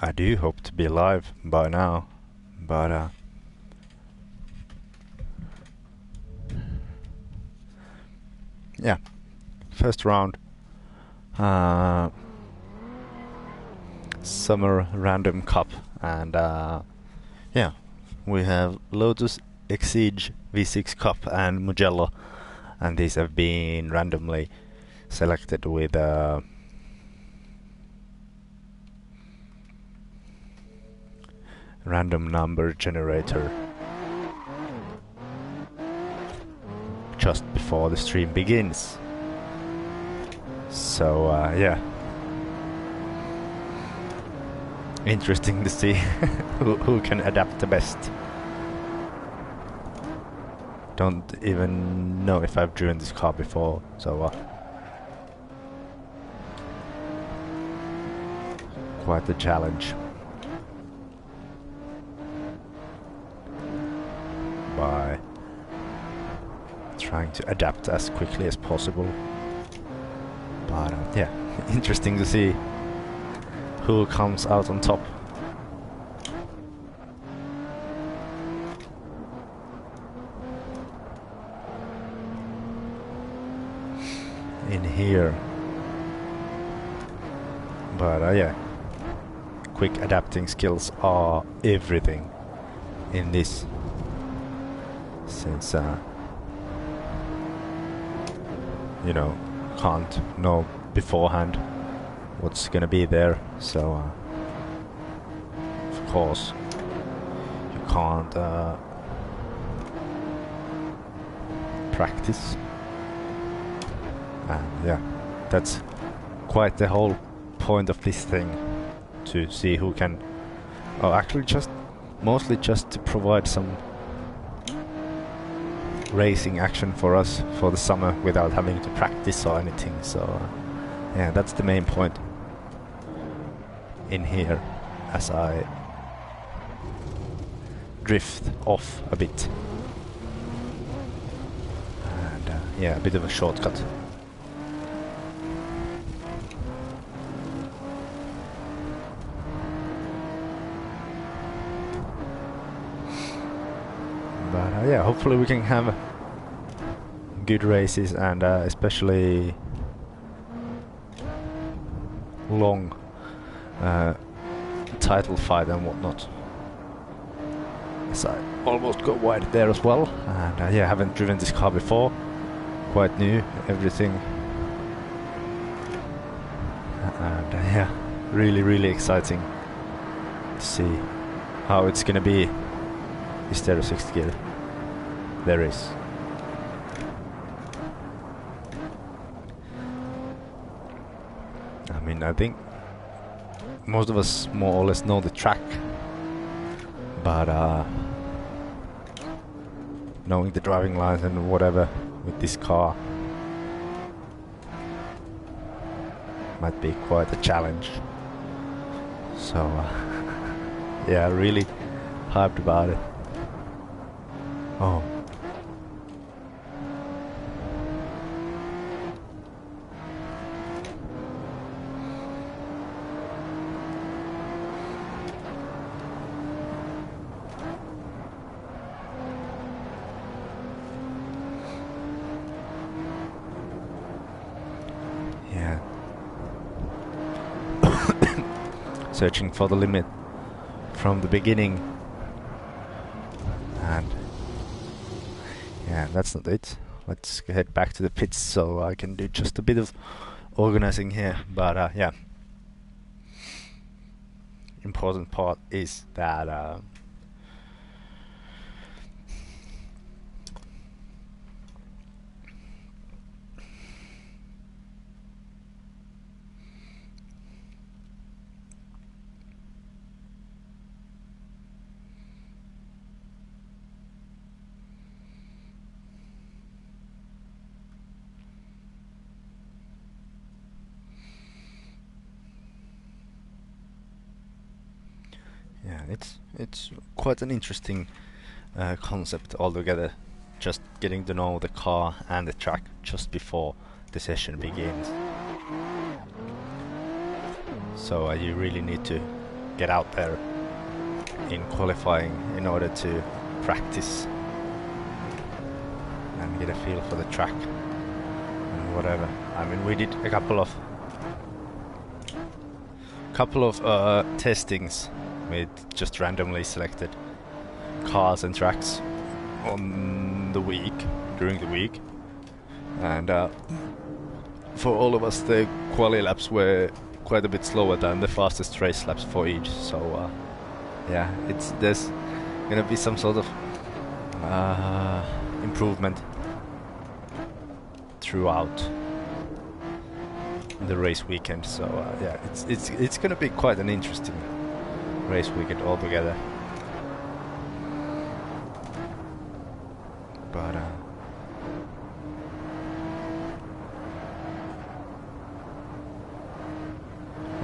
I do hope to be live by now, but yeah, first round, Summer Random Cup, and yeah, we have Lotus, Exige, V6 Cup, and Mugello, and these have been randomly selected with random number generator just before the stream begins. So yeah, interesting to see who can adapt the best. Don't even know if I've driven this car before, so quite a challenge. By trying to adapt as quickly as possible. But yeah, interesting to see who comes out on top. In here. But yeah, quick adapting skills are everything in this. Since you know, can't know beforehand what's gonna be there, so of course you can't practice, and yeah, that's quite the whole point of this thing, to see who can, oh, actually just mostly just to provide some racing action for us for the summer without having to practice or anything. So yeah, that's the main point in here, as I drift off a bit, and yeah, a bit of a shortcut. But yeah, hopefully we can have good races, and especially long title fight and whatnot. As I almost got wide there as well, and yeah, haven't driven this car before, quite new, everything, and yeah, really exciting to see how it's gonna be. Is there a sixth gear? There is. I mean, I think most of us more or less know the track, but knowing the driving lines and whatever with this car might be quite a challenge. So yeah, really hyped about it. Oh. Yeah. Searching for the limit from the beginning. And yeah, that's not it. Let's head back to the pits so I can do just a bit of organizing here. But yeah, important part is that yeah, it's quite an interesting concept altogether. Just getting to know the car and the track just before the session begins. So you really need to get out there in qualifying in order to practice and get a feel for the track and whatever. I mean, we did a couple of testings with just randomly selected cars and tracks on the week, during the week, and for all of us the quali laps were quite a bit slower than the fastest race laps for each, so yeah, there's gonna be some sort of improvement throughout the race weekend, so yeah, it's gonna be quite an interesting race weekend altogether. But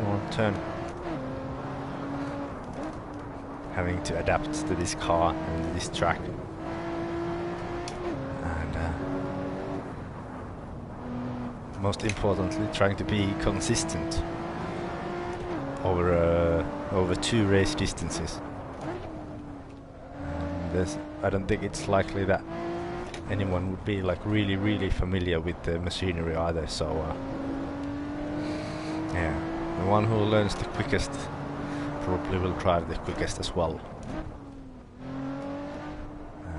one turn, having to adapt to this car and this track, and most importantly trying to be consistent over 2 race distances. And I don't think it's likely that anyone would be like really familiar with the machinery either, so yeah, the one who learns the quickest probably will drive the quickest as well.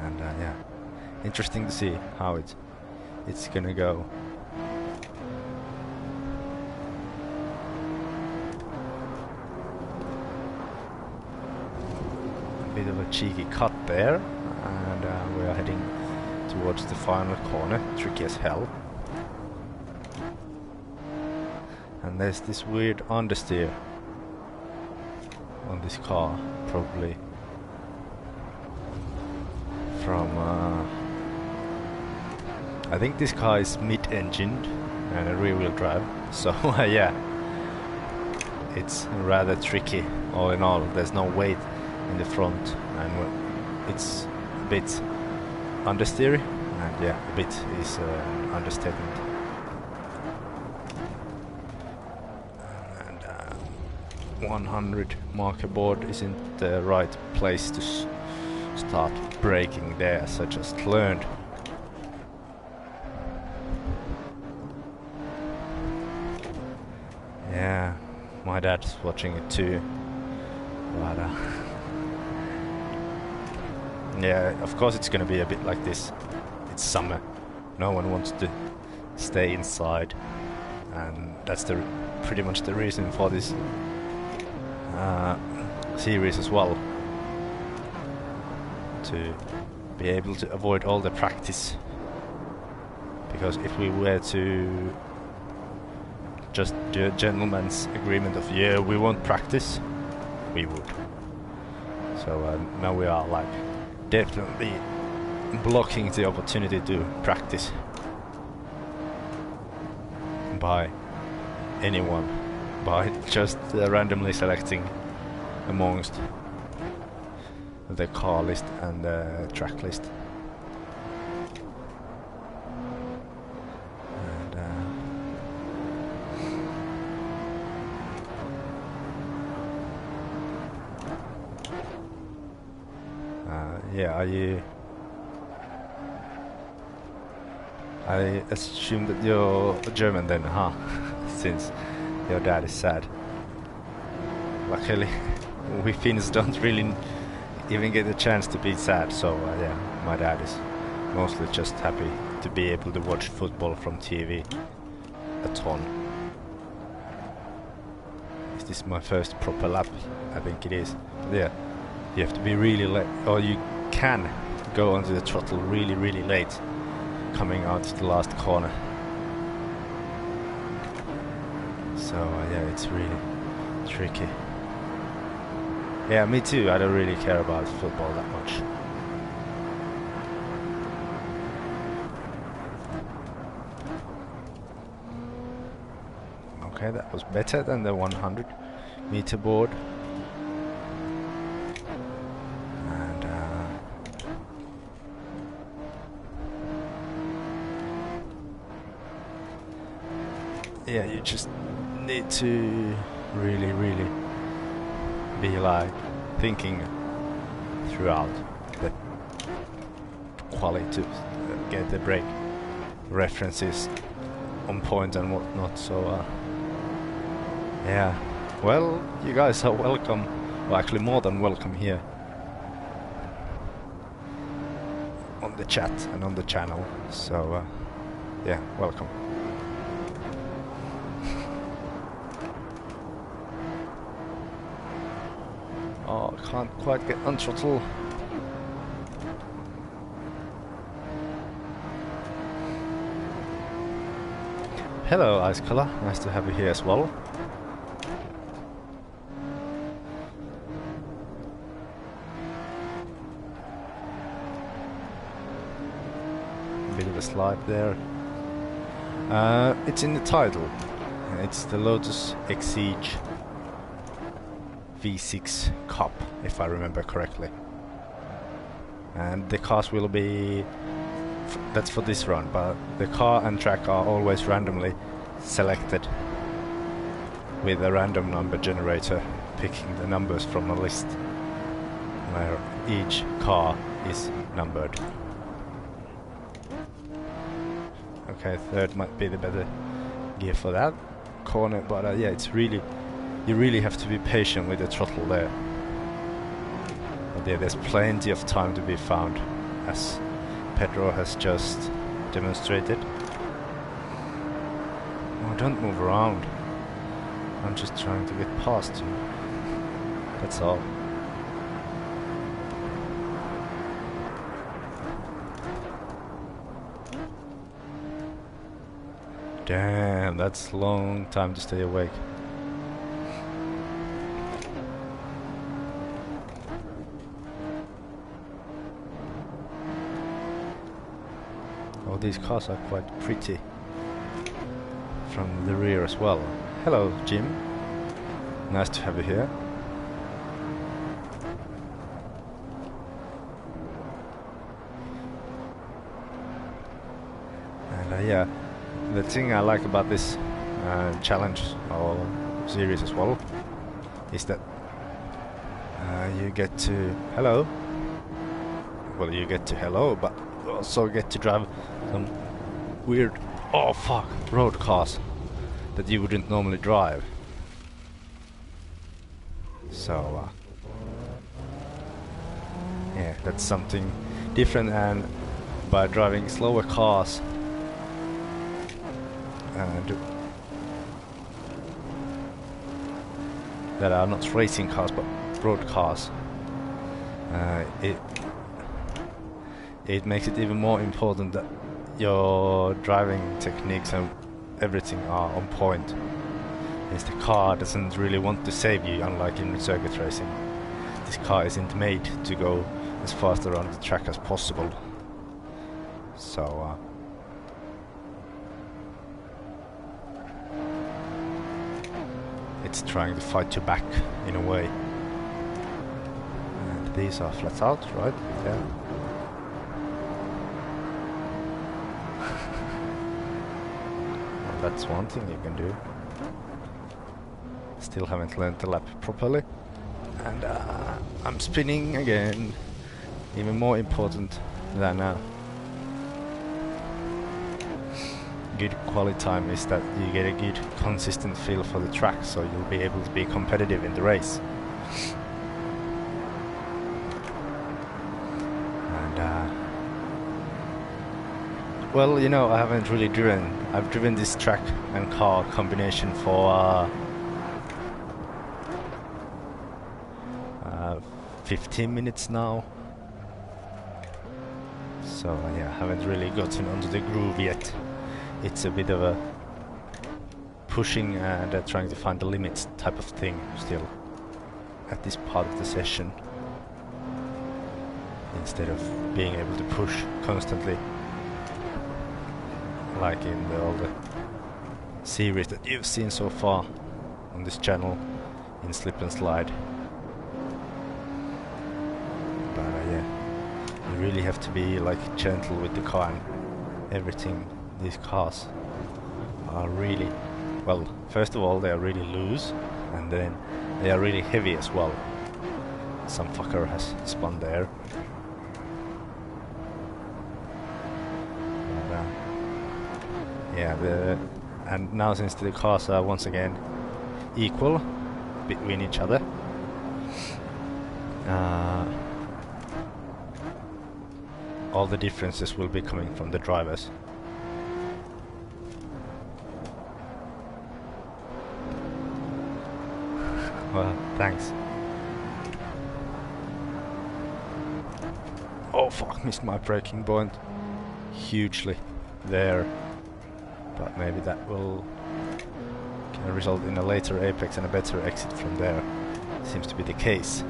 And yeah, interesting to see how it's gonna go. A bit of a cheeky cut there, and we are heading towards the final corner, tricky as hell. And there's this weird understeer on this car, probably from I think this car is mid-engined and a rear-wheel drive, so yeah, it's rather tricky all in all. There's no weight in the front, and it's a bit understeery, and yeah, a bit is an understatement. And 100 marker board isn't the right place to start braking there, as I just learned. Yeah, my dad's watching it too, but yeah, of course it's gonna be a bit like this. It's summer, no one wants to stay inside, and that's pretty much the reason for this series as well, to be able to avoid all the practice, because if we were to just do a gentleman's agreement of yeah, we won't practice, we would. So now we are like definitely blocking the opportunity to practice by anyone, by just randomly selecting amongst the car list and the track list. Yeah, I assume that you're German then, huh? Since your dad is sad. Luckily, we Finns don't really even get a chance to be sad, so yeah, my dad is mostly just happy to be able to watch football from TV a ton. Is this my first proper lap? I think it is. But yeah, you have to be really late, or you can go onto the throttle really late coming out to the last corner. So yeah, it's really tricky. Yeah, me too, I don't really care about football that much. Okay, that was better than the 100 meter board. Yeah, you just need to really be like thinking throughout the quality to get the brake references on point and whatnot. So yeah, well, you guys are welcome, or actually more than welcome here on the chat and on the channel. So yeah, welcome. Oh, can't quite get on throttle. Hello, Ice Color. Nice to have you here as well. Bit of a slide there. It's in the title. It's the Lotus Exige V6 Cup, if I remember correctly. And the cars will be... that's for this run, but the car and track are always randomly selected with a random number generator picking the numbers from a list where each car is numbered. Okay, third might be the better gear for that corner, but yeah, it's really, you really have to be patient with the throttle there. But yeah, there's plenty of time to be found, as Pedro has just demonstrated. Oh, don't move around. I'm just trying to get past you. That's all. Damn, that's a long time to stay awake. Oh, these cars are quite pretty from the rear as well. Hello, Jim. Nice to have you here. And yeah, the thing I like about this challenge or series as well is that you get to hello. Well, you get to hello, but also get to drive some weird, oh fuck, road cars that you wouldn't normally drive. So yeah, that's something different, and by driving slower cars and that are not racing cars but road cars, it makes it even more important that your driving techniques and everything are on point. As the car doesn't really want to save you, unlike in circuit racing. This car isn't made to go as fast around the track as possible. So it's trying to fight you back in a way. And these are flat out, right? Yeah. Well, that's one thing you can do. Still haven't learned the lap properly. And I'm spinning again. Even more important than good quality time is that you get a good consistent feel for the track, so you'll be able to be competitive in the race. And well, you know, I haven't really driven. I've driven this track and car combination for 15 minutes now. So yeah, I haven't really gotten onto the groove yet. It's a bit of a pushing and trying to find the limits type of thing still at this part of the session, instead of being able to push constantly like in all the series that you've seen so far on this channel in Slip and Slide. But yeah, you really have to be like gentle with the car and everything. These cars are really, well, first of all they are really loose, and then they are really heavy as well. some fucker has spun there. And, yeah, and now since the cars are once again equal between each other, all the differences will be coming from the drivers. Well, thanks. Oh fuck, missed my braking point hugely there. But maybe that will can result in a later apex and a better exit from there. Seems to be the case.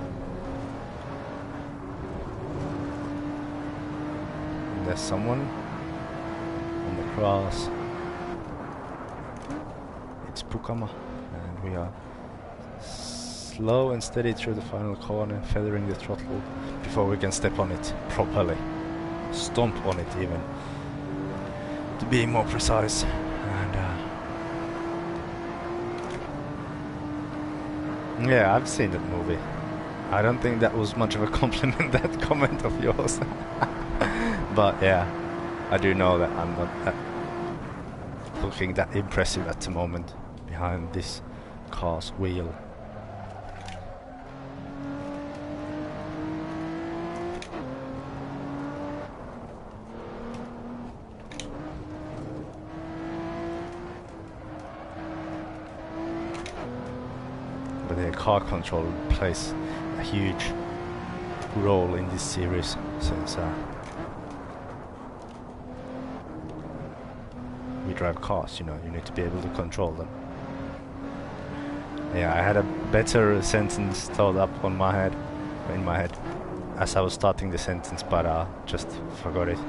And there's someone on the cross. It's Pukama, and we are slow and steady through the final corner, feathering the throttle before we can step on it properly. Stomp on it even, to be more precise. And yeah, I've seen that movie. I don't think that was much of a compliment, that comment of yours. But yeah, I do know that I'm not looking that impressive at the moment behind this car's wheel. But the car control plays a huge role in this series, since we drive cars, you know, you need to be able to control them. Yeah, I had a better sentence thought up in my head as I was starting the sentence, but just forgot it.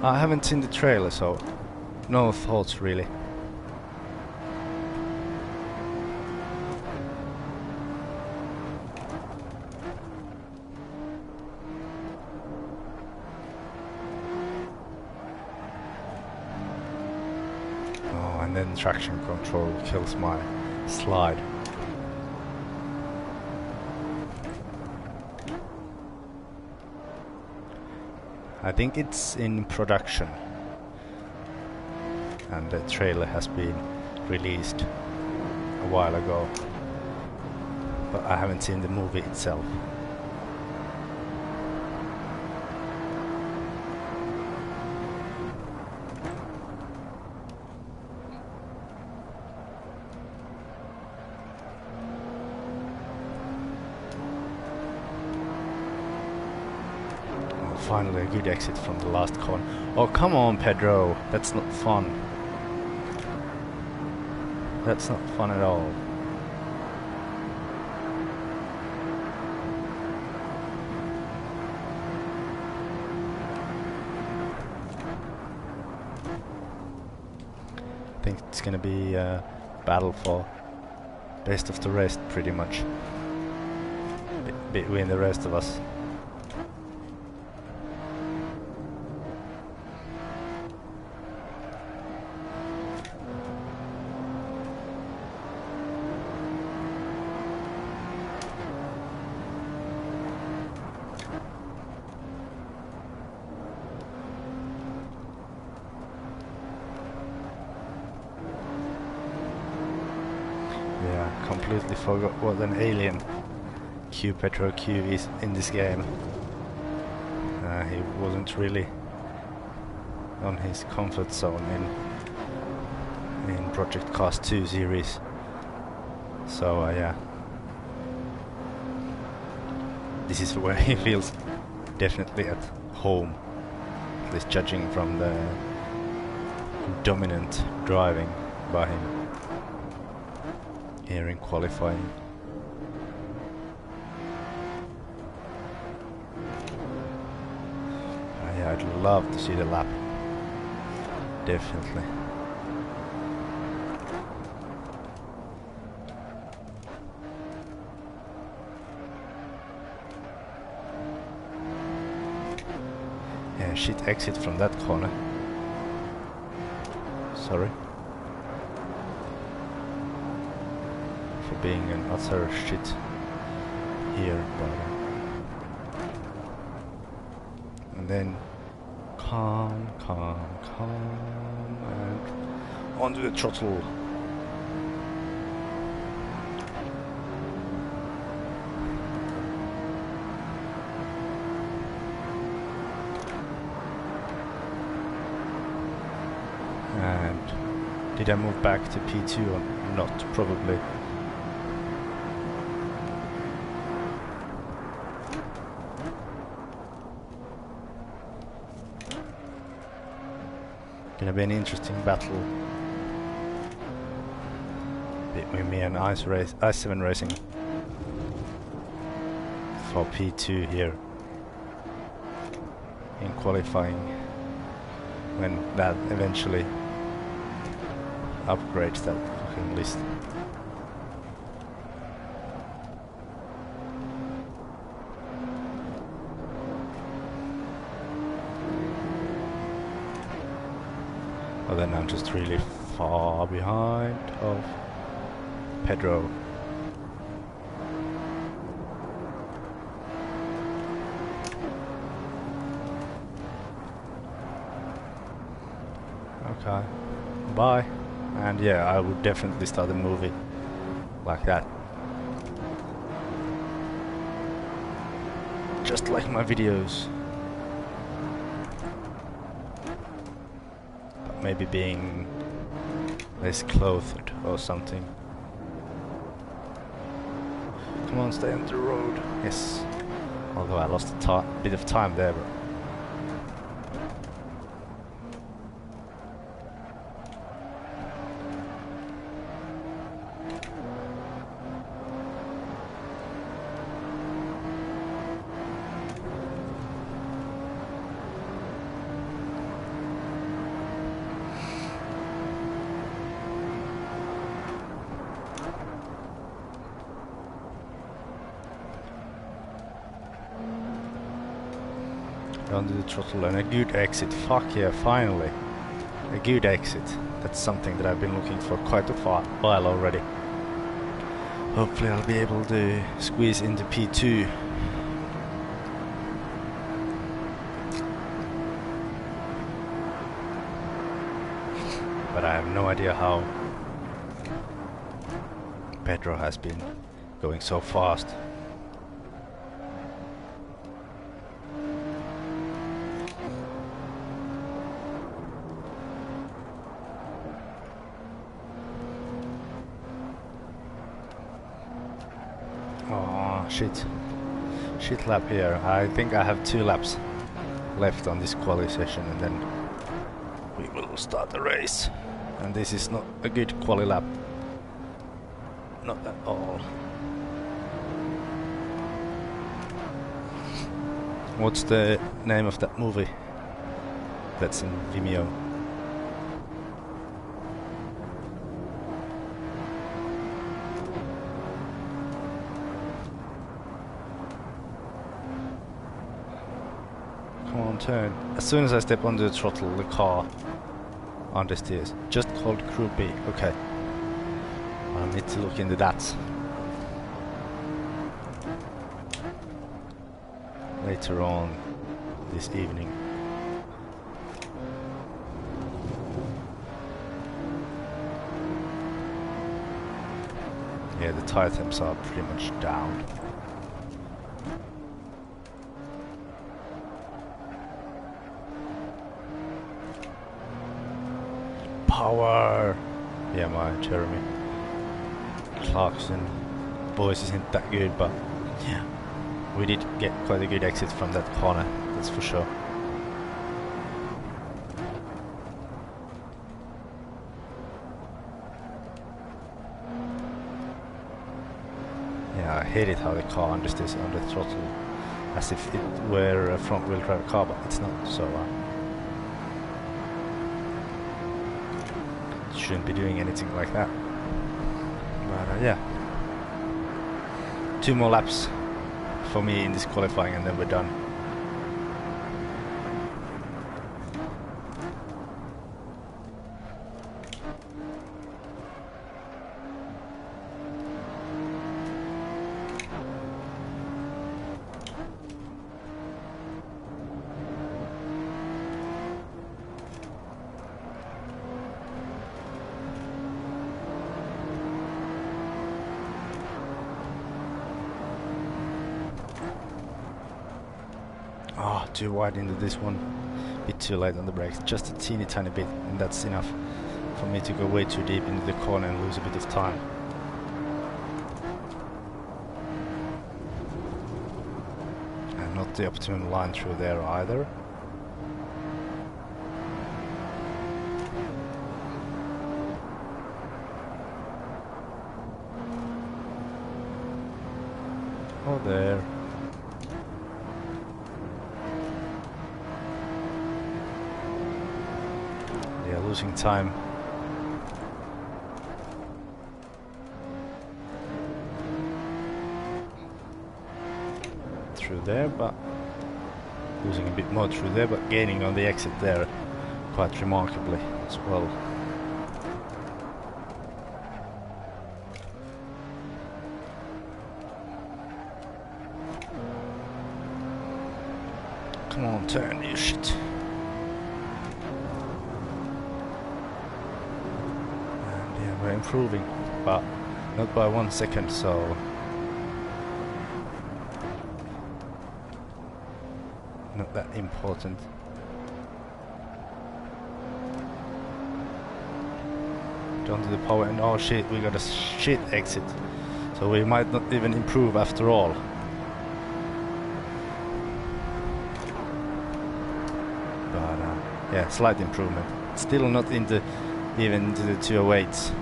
I haven't seen the trailer, so no thoughts really. Oh, and then traction control kills my slide. I think it's in production, and the trailer has been released a while ago, but I haven't seen the movie itself. Finally a good exit from the last corner. Oh come on, Pedro, that's not fun. That's not fun at all. I think it's gonna be a battle for best of the rest, pretty much, between the rest of us. Yeah, completely forgot what an alien Pedro Q is in this game. He wasn't really on his comfort zone in Project Cars 2 series. So yeah, this is where he feels definitely at home, at least judging from the dominant driving by him here in qualifying. Yeah, I'd love to see the lap, definitely. Yeah, shit exit from that corner. Sorry. For being an utter shit here, but... and then... calm, and... onto the throttle. And did I move back to P2 or not? Probably. Gonna be an interesting battle between me and i7 Racing for P2 here in qualifying when that eventually upgrades that fucking list. But then I'm just really far behind of Pedro. Okay, bye. And yeah, I would definitely start a movie like that. Just like my videos. But maybe being less clothed or something. Come on, stay on the road. Yes. Although I lost a bit of time there, but... Under the throttle and a good exit. Fuck yeah, finally. A good exit. That's something that I've been looking for quite a while already. Hopefully I'll be able to squeeze into P2. But I have no idea how Pedro has been going so fast. Oh shit. Shit lap here. I think I have 2 laps left on this quali session and then we will start the race. And this is not a good quali lap. Not at all. What's the name of that movie that's in Vimeo? Come on, turn. As soon as I step onto the throttle, the car understeers. Just called Crew B. Okay. I need to look into that later on this evening. Yeah, the tire temps are pretty much down. Power! Yeah, my Jeremy Clarkson voice isn't that good, but yeah, we did get quite a good exit from that corner, that's for sure. Yeah, I hate it how the car understeers on the throttle as if it were a front wheel drive car, but it's not, so shouldn't be doing anything like that. But yeah, 2 more laps for me in this qualifying and then we're done. got too wide into this one. Bit too late on the brakes, just a teeny tiny bit, and that's enough for me to go way too deep into the corner and lose a bit of time. And not the optimum line through there either. Oh, there. Yeah, losing time. Through there, but losing a bit more through there, but gaining on the exit there quite remarkably as well. Come on, turn, you shit. And yeah, we're improving, but not by 1 second, so not that important. Down to the power, and oh shit, we got a shit exit, so we might not even improve after all. Yeah, slight improvement. Still not into even into the 208s.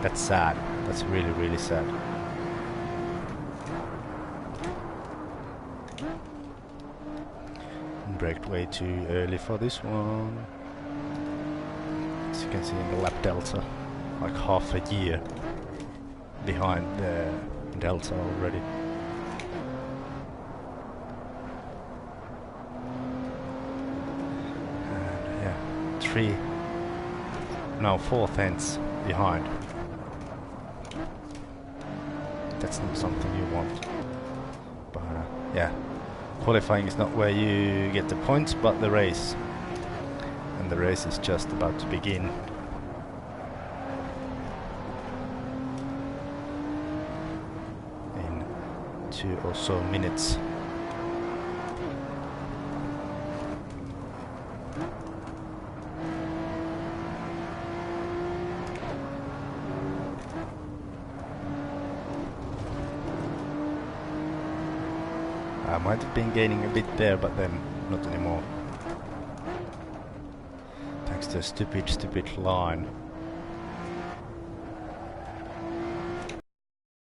That's sad. That's really, really sad. Braked way too early for this one. As you can see in the lap delta, like half a year behind the delta already. No, 4 tenths behind. That's not something you want. But yeah, qualifying is not where you get the points, but the race. And the race is just about to begin. In 2 or so minutes. I might have been gaining a bit there, but then not anymore. Thanks to a stupid line.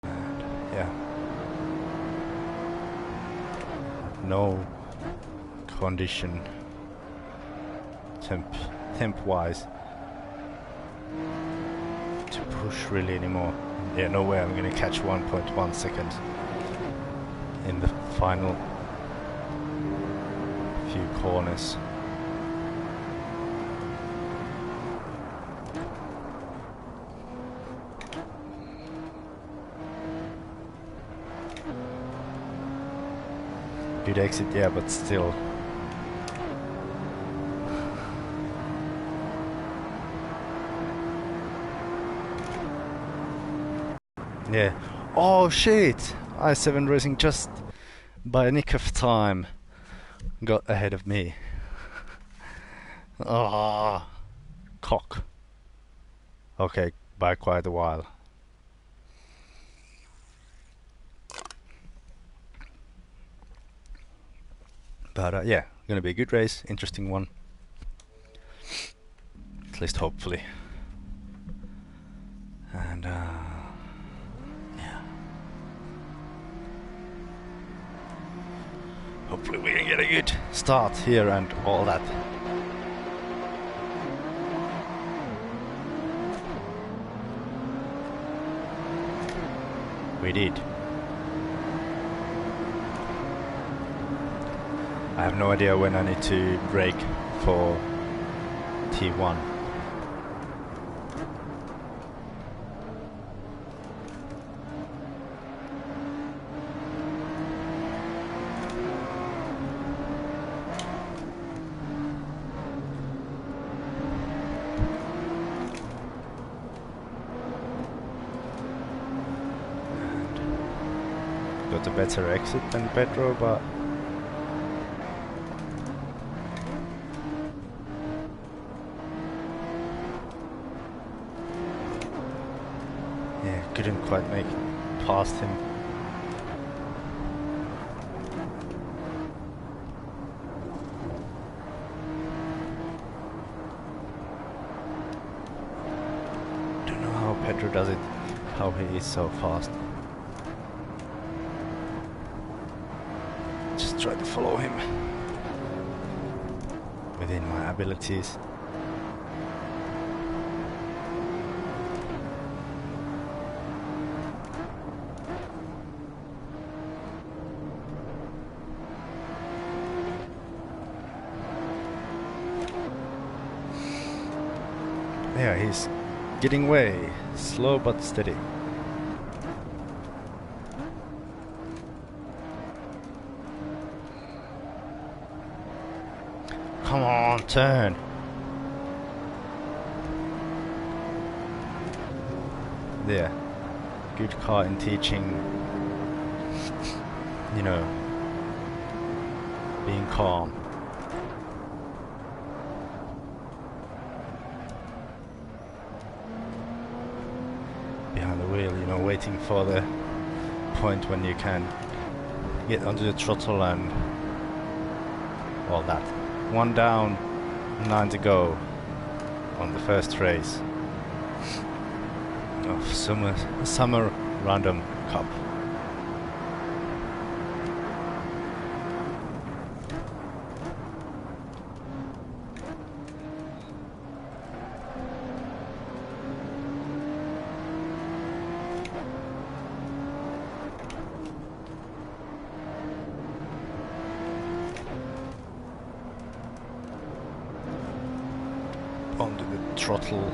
And yeah. No condition temp-wise to push really anymore. Yeah, no way I'm gonna catch 1.1 seconds in the final few corners. Good exit, yeah, but still. Yeah. Oh shit! I7 Racing just by a nick of time got ahead of me. Ah, cock. Okay, by quite a while. But yeah, gonna be a good race, interesting one. At least hopefully. And yeah. Hopefully we can get a good start here and all that. We did. I have no idea when I need to brake for T1. Got a better exit than Pedro, but couldn't quite make it past him. Don't know how Pedro does it, how he is so fast. Just try to follow him within my abilities. Yeah, he's getting away, slow but steady. Come on, turn! There. Good car in teaching, you know, being calm. Behind the wheel, you know, waiting for the point when you can get onto the throttle and all that. 1 down, 9 to go on the first race of summer random cup. Onto the throttle.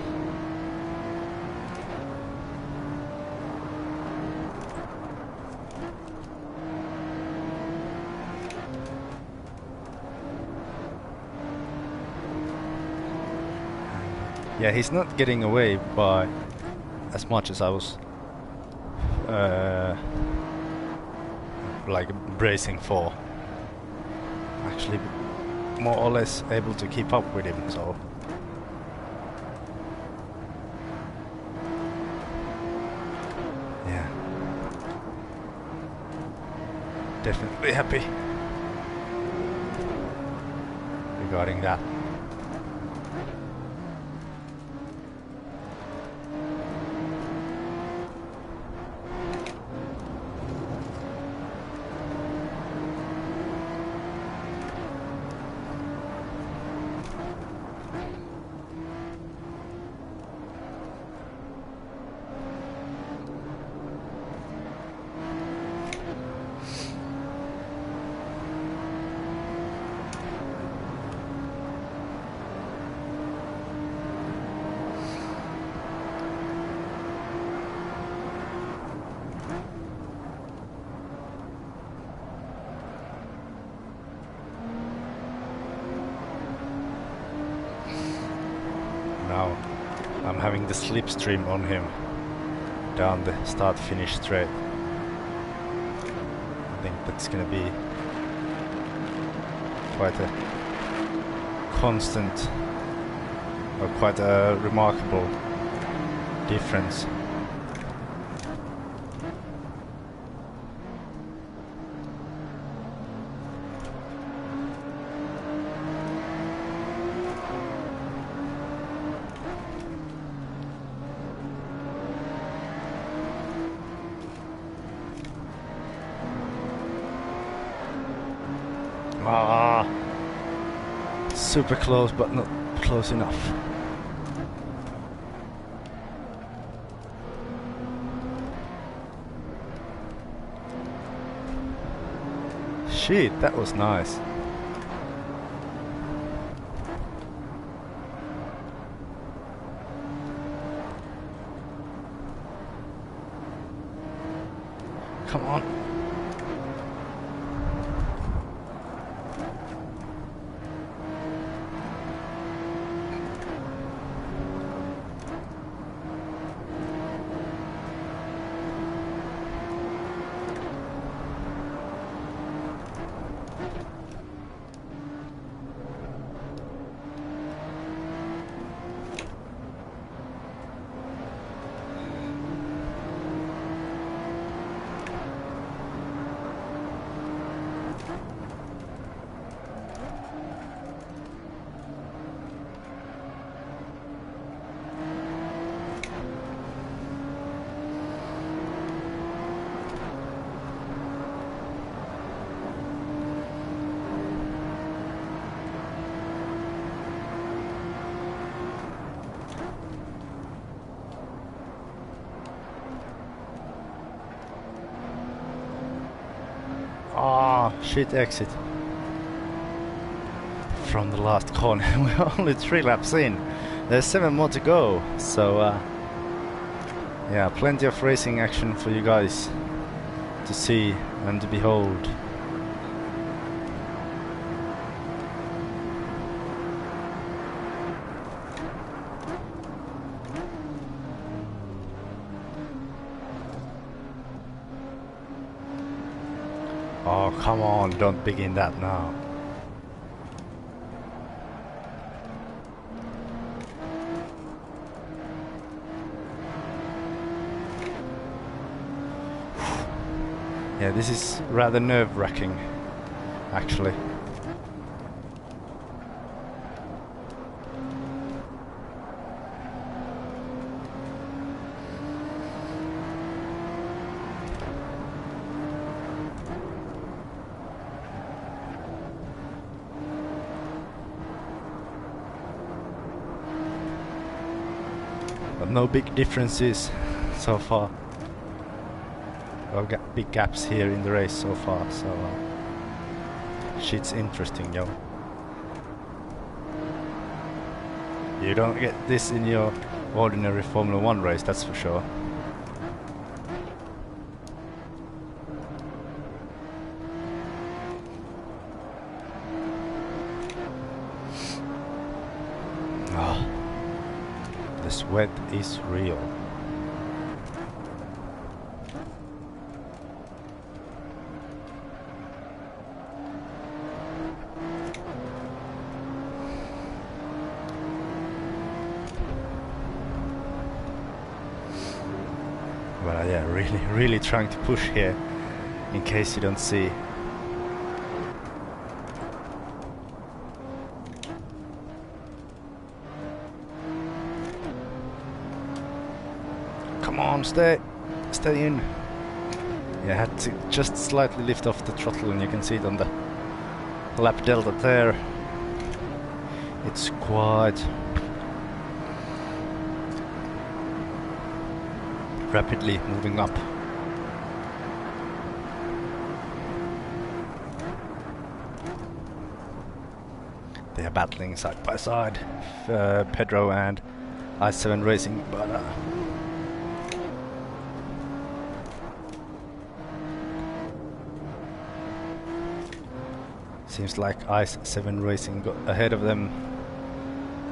Yeah, he's not getting away by as much as I was like bracing for. Actually more or less able to keep up with him, so yeah, definitely happy regarding that. Now I'm having the slipstream on him down the start-finish straight. I think that's gonna be quite a constant or quite a remarkable difference. Ah, super close, but not close enough. Shit, that was nice. Come on. Ah, shit exit from the last corner. We're only 3 laps in. There's 7 more to go, so yeah, plenty of racing action for you guys to see and to behold. Oh, come on, don't begin that now. Yeah, this is rather nerve-wracking, actually. But no big differences so far. Got big gaps here in the race so far, so shit's interesting, yo. You don't get this in your ordinary Formula 1 race, that's for sure. Ah, the sweat is real. But yeah, really trying to push here, in case you don't see. Come on, stay in. Yeah, I had to just slightly lift off the throttle, and you can see it on the lap delta there. It's quite rapidly moving up. They are battling side by side, Pedro and i7 Racing, but seems like i7 Racing got ahead of them,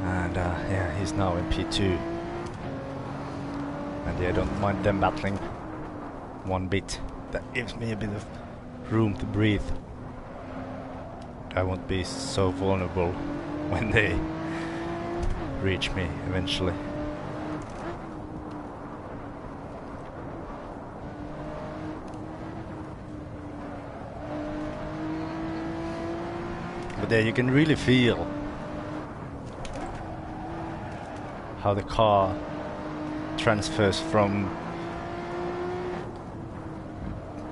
and yeah, he's now in P2. And yeah, I don't mind them battling one bit. That gives me a bit of room to breathe. I won't be so vulnerable when they reach me eventually. But there you can really feel how the car transfers from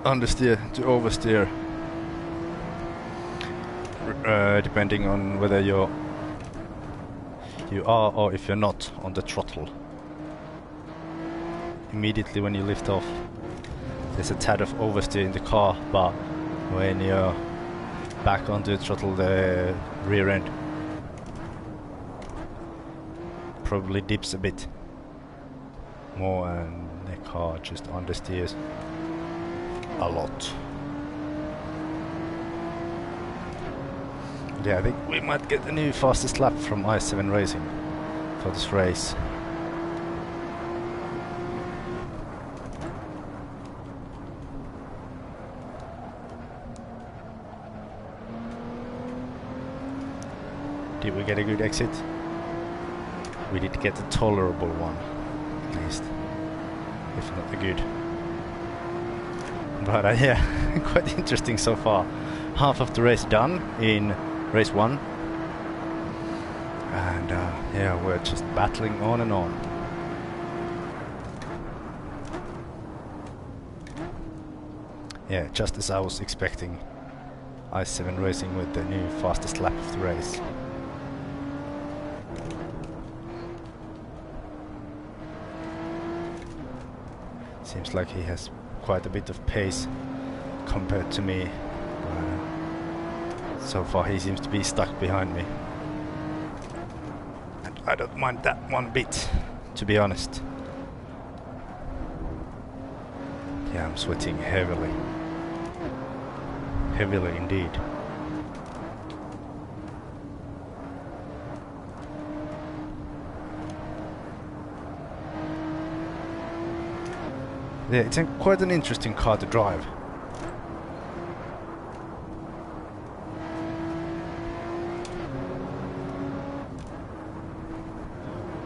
understeer to oversteer, depending on whether you are or if you're not on the throttle. Immediately when you lift off, there's a tad of oversteer in the car, but when you're back onto the throttle, the rear end probably dips a bit more, and the car just understeers a lot. Yeah, I think we might get the new fastest lap from i7 Racing for this race. Did we get a good exit? We did get a tolerable one, at least, if not a good. But yeah, quite interesting so far. Half of the race done in race 1, and yeah, we're just battling on and on. Yeah, just as I was expecting, i7 Racing with the new fastest lap of the race. Seems like he has quite a bit of pace compared to me. So far he seems to be stuck behind me. And I don't mind that one bit, to be honest. Yeah, I'm sweating heavily. Heavily indeed. Yeah, it's quite an interesting car to drive.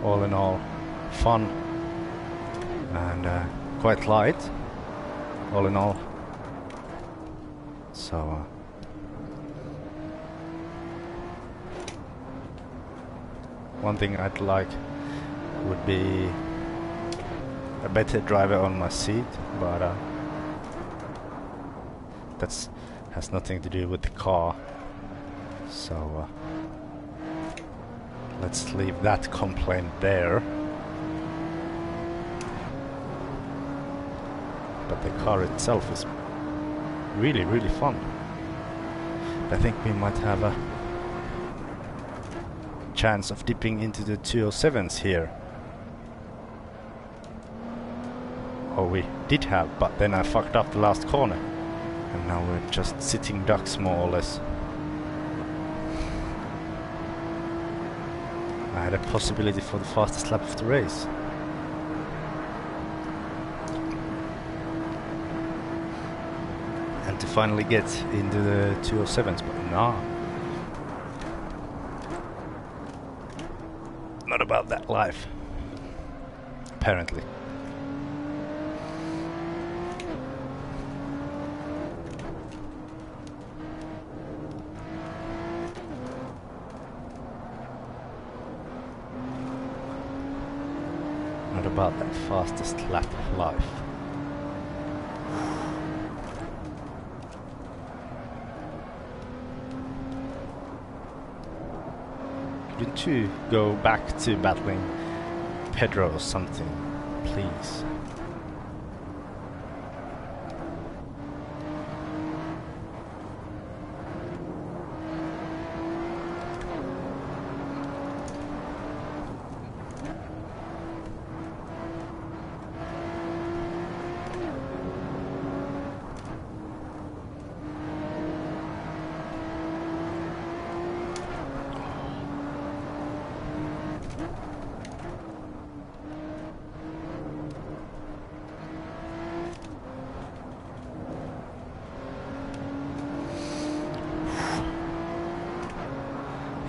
All in all, fun and quite light. All in all. So one thing I'd like would be a better driver on my seat, but that's has nothing to do with the car. So let's leave that complaint there. But the car itself is really, really fun. I think we might have a chance of dipping into the 207s here. Or we did have, but then I fucked up the last corner. And now we're just sitting ducks more or less. I had a possibility for the fastest lap of the race. And to finally get into the 207s, but no. Not about that life. Apparently. Not about that fastest lap of life. Couldn't you go back to battling Pedro or something, please?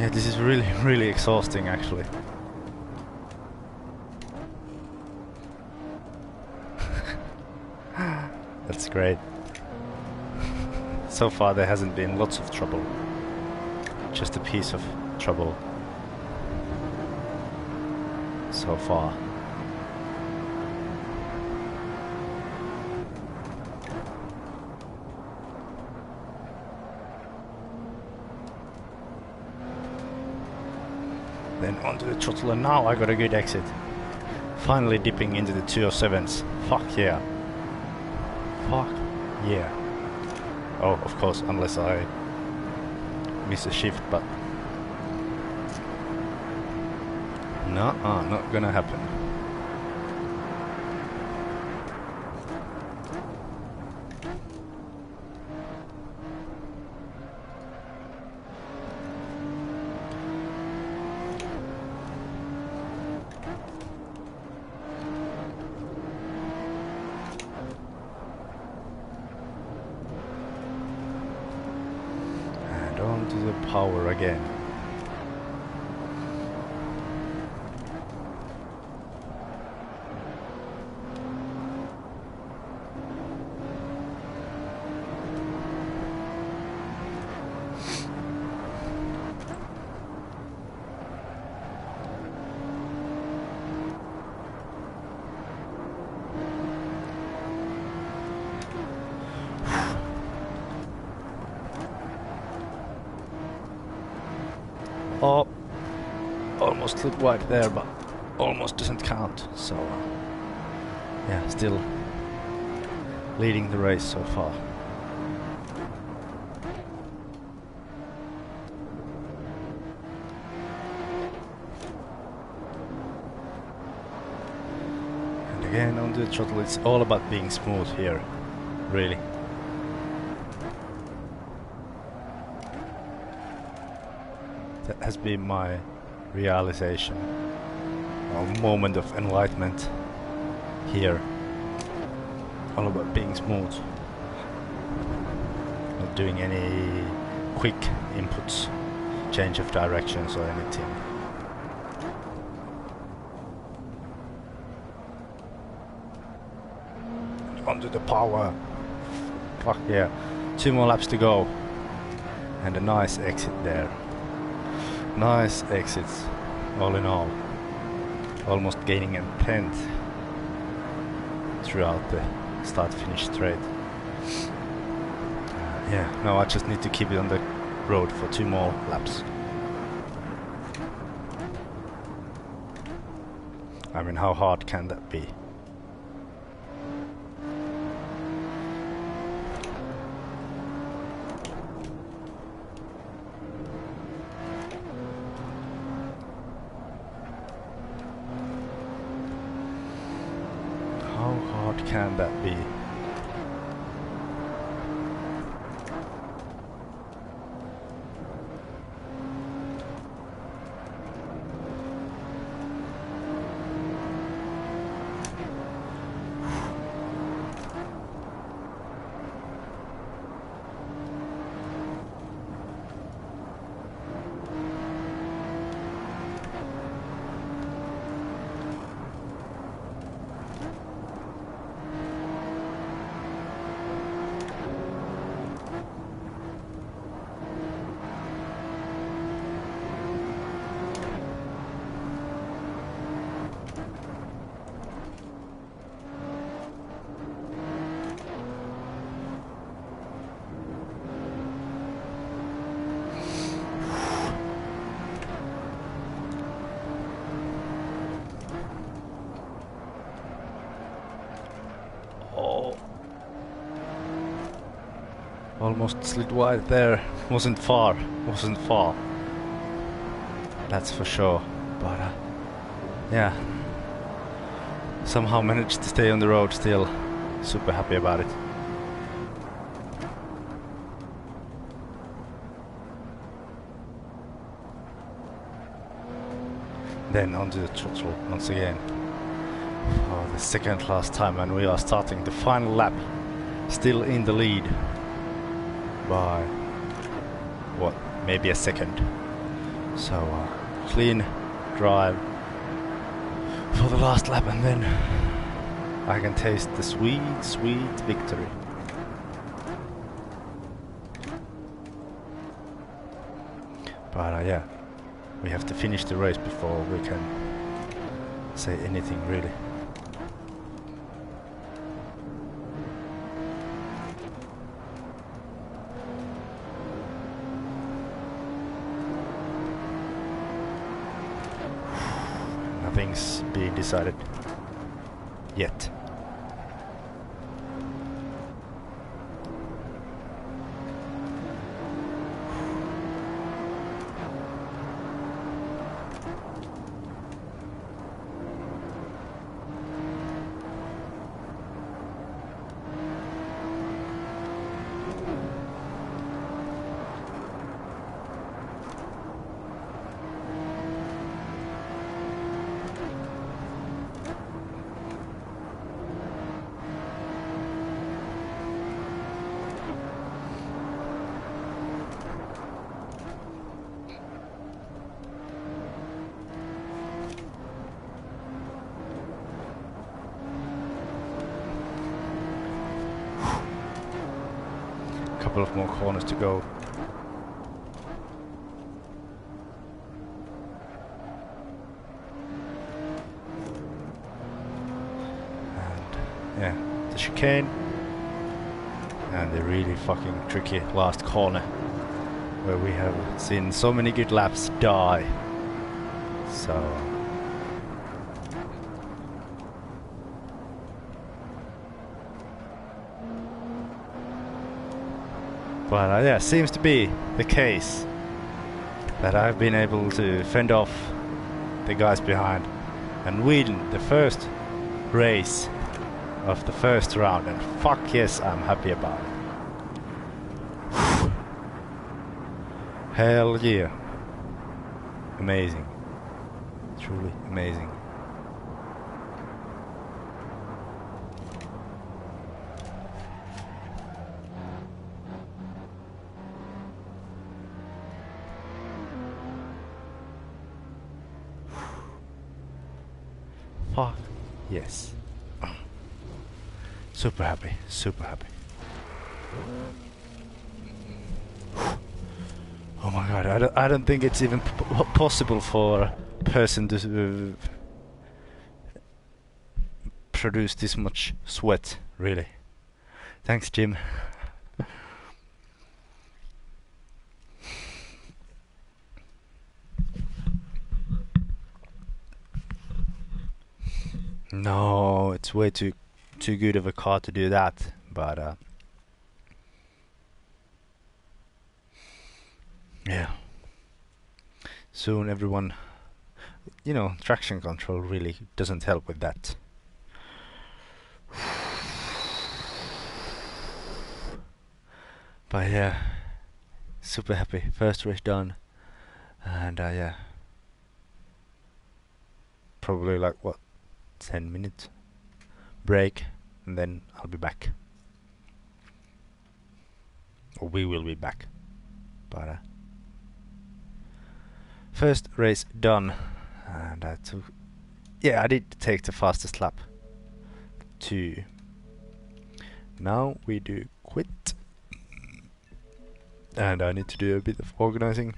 Yeah, this is really, really exhausting actually. That's great. So far there hasn't been lots of trouble. Just a piece of trouble. So far. Then onto the throttle, and now I got a good exit. Finally dipping into the 207s. Fuck yeah. Fuck yeah. Oh, of course, unless I miss a shift, but not gonna happen. To the power again. Oh, almost looked wide there, but almost doesn't count. So, yeah, still leading the race so far. onto the throttle. It's all about being smooth here, really. That has been my realization, or moment of enlightenment here. All about being smooth, not doing any quick inputs, change of directions or anything. Onto the power. Fuck yeah. 2 more laps to go. And a nice exit there. Nice exits, all in all. Almost gaining a 10th throughout the start-finish straight. Yeah, now I just need to keep it on the road for 2 more laps. I mean, how hard can that be? How hard can that be? Almost slid wide there. Wasn't far. That's for sure. But yeah, somehow managed to stay on the road still. Super happy about it. Then onto the throttle once again. For the second last time, and we are starting the final lap. Still in the lead. By what, maybe a second. So clean drive for the last lap, and then I can taste the sweet, sweet victory. But yeah, we have to finish the race before we can say anything really. Nothing's being decided yet. Couple of more corners to go. And yeah, the chicane and the really fucking tricky last corner where we have seen so many good laps die. So but yeah, seems to be the case that I've been able to fend off the guys behind and win the first race of the first round, and fuck yes, I'm happy about it. Hell yeah. Amazing. Truly amazing. Fuck yes. Super happy, super happy. Oh my god, I don't think it's even possible for a person to produce this much sweat, really. Thanks, Jim. No, it's way too good of a car to do that, but yeah. Soon everyone, traction control really doesn't help with that. But yeah, super happy. First race done, and yeah, probably like what, 10 minutes break, and then I'll be back. Or we will be back. But first race done, and I did take the fastest lap. 2. Now we do quit, and I need to do a bit of organizing.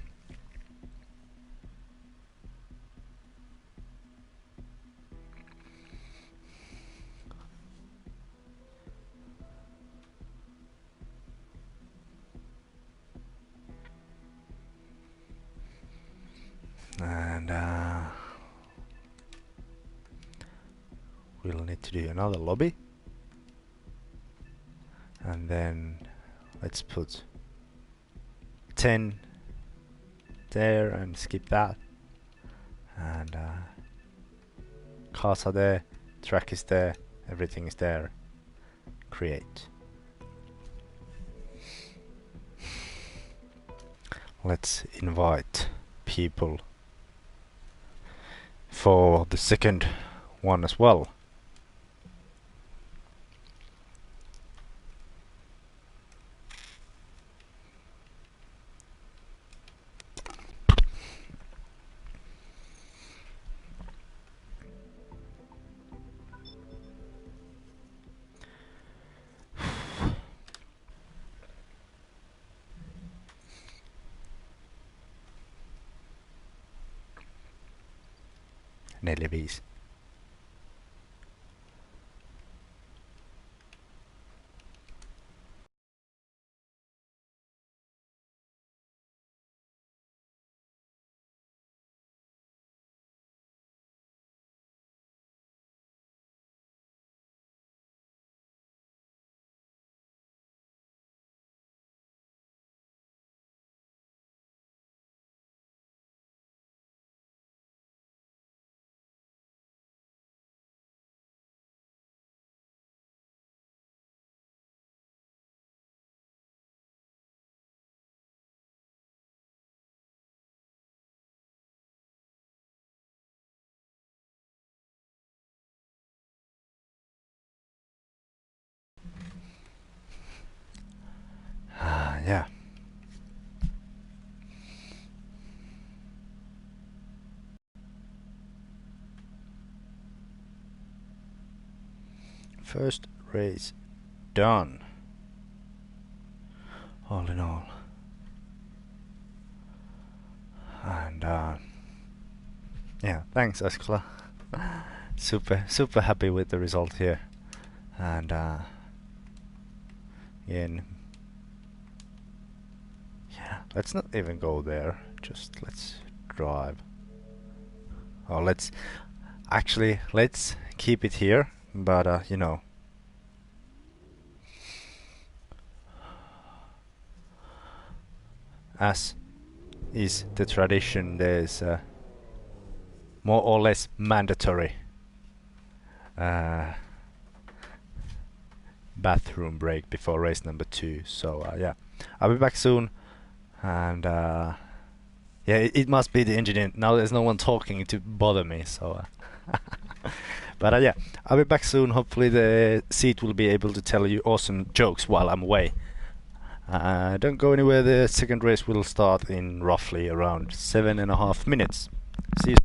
And we'll need to do another lobby, and then let's put 10 there and skip that, and cars are there, track is there, everything is there. Create. Let's invite people for the second one as well. Nellyvis. Yeah. First race done. All in all. And yeah, thanks Askla. super happy with the result here. And again, yeah, let's not even go there. Just let's drive. Oh, let's keep it here. But as is the tradition, there's more or less mandatory bathroom break before race number 2. So yeah, I'll be back soon, and yeah, it must be the engineer. Now there's no one talking to bother me, so but yeah, I'll be back soon. Hopefully the seat will be able to tell you awesome jokes while I'm away. Don't go anywhere. The second race will start in roughly around 7.5 minutes. See you.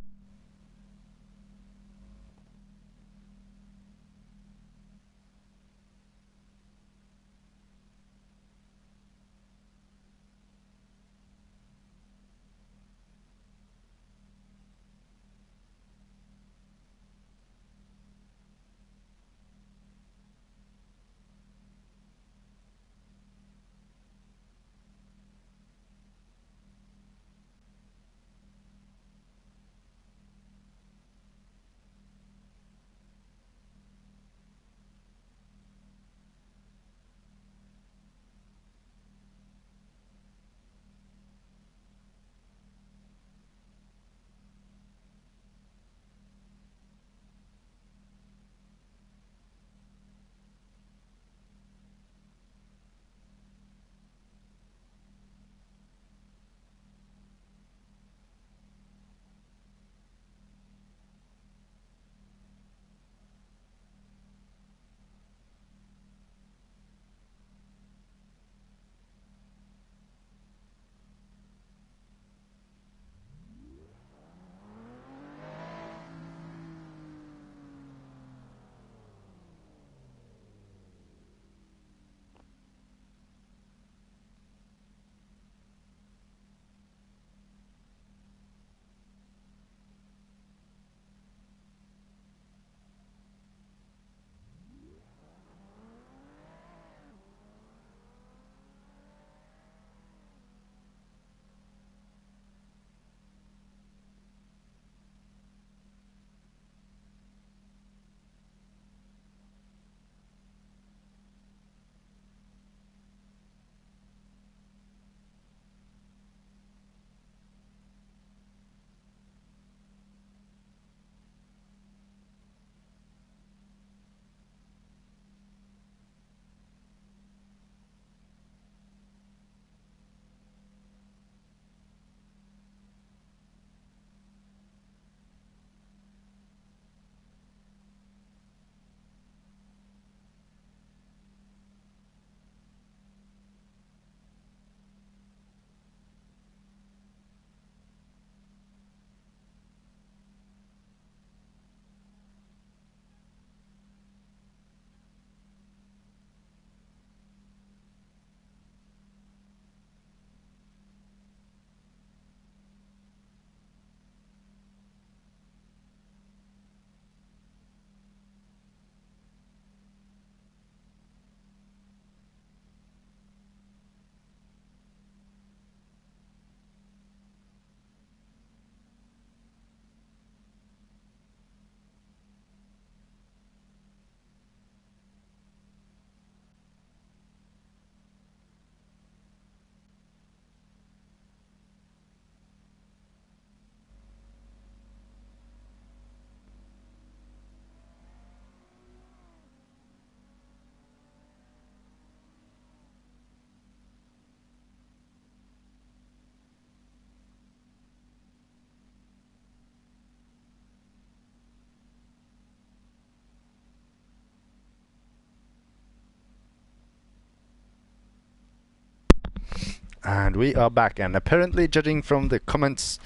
And we are back, and apparently, judging from the comments,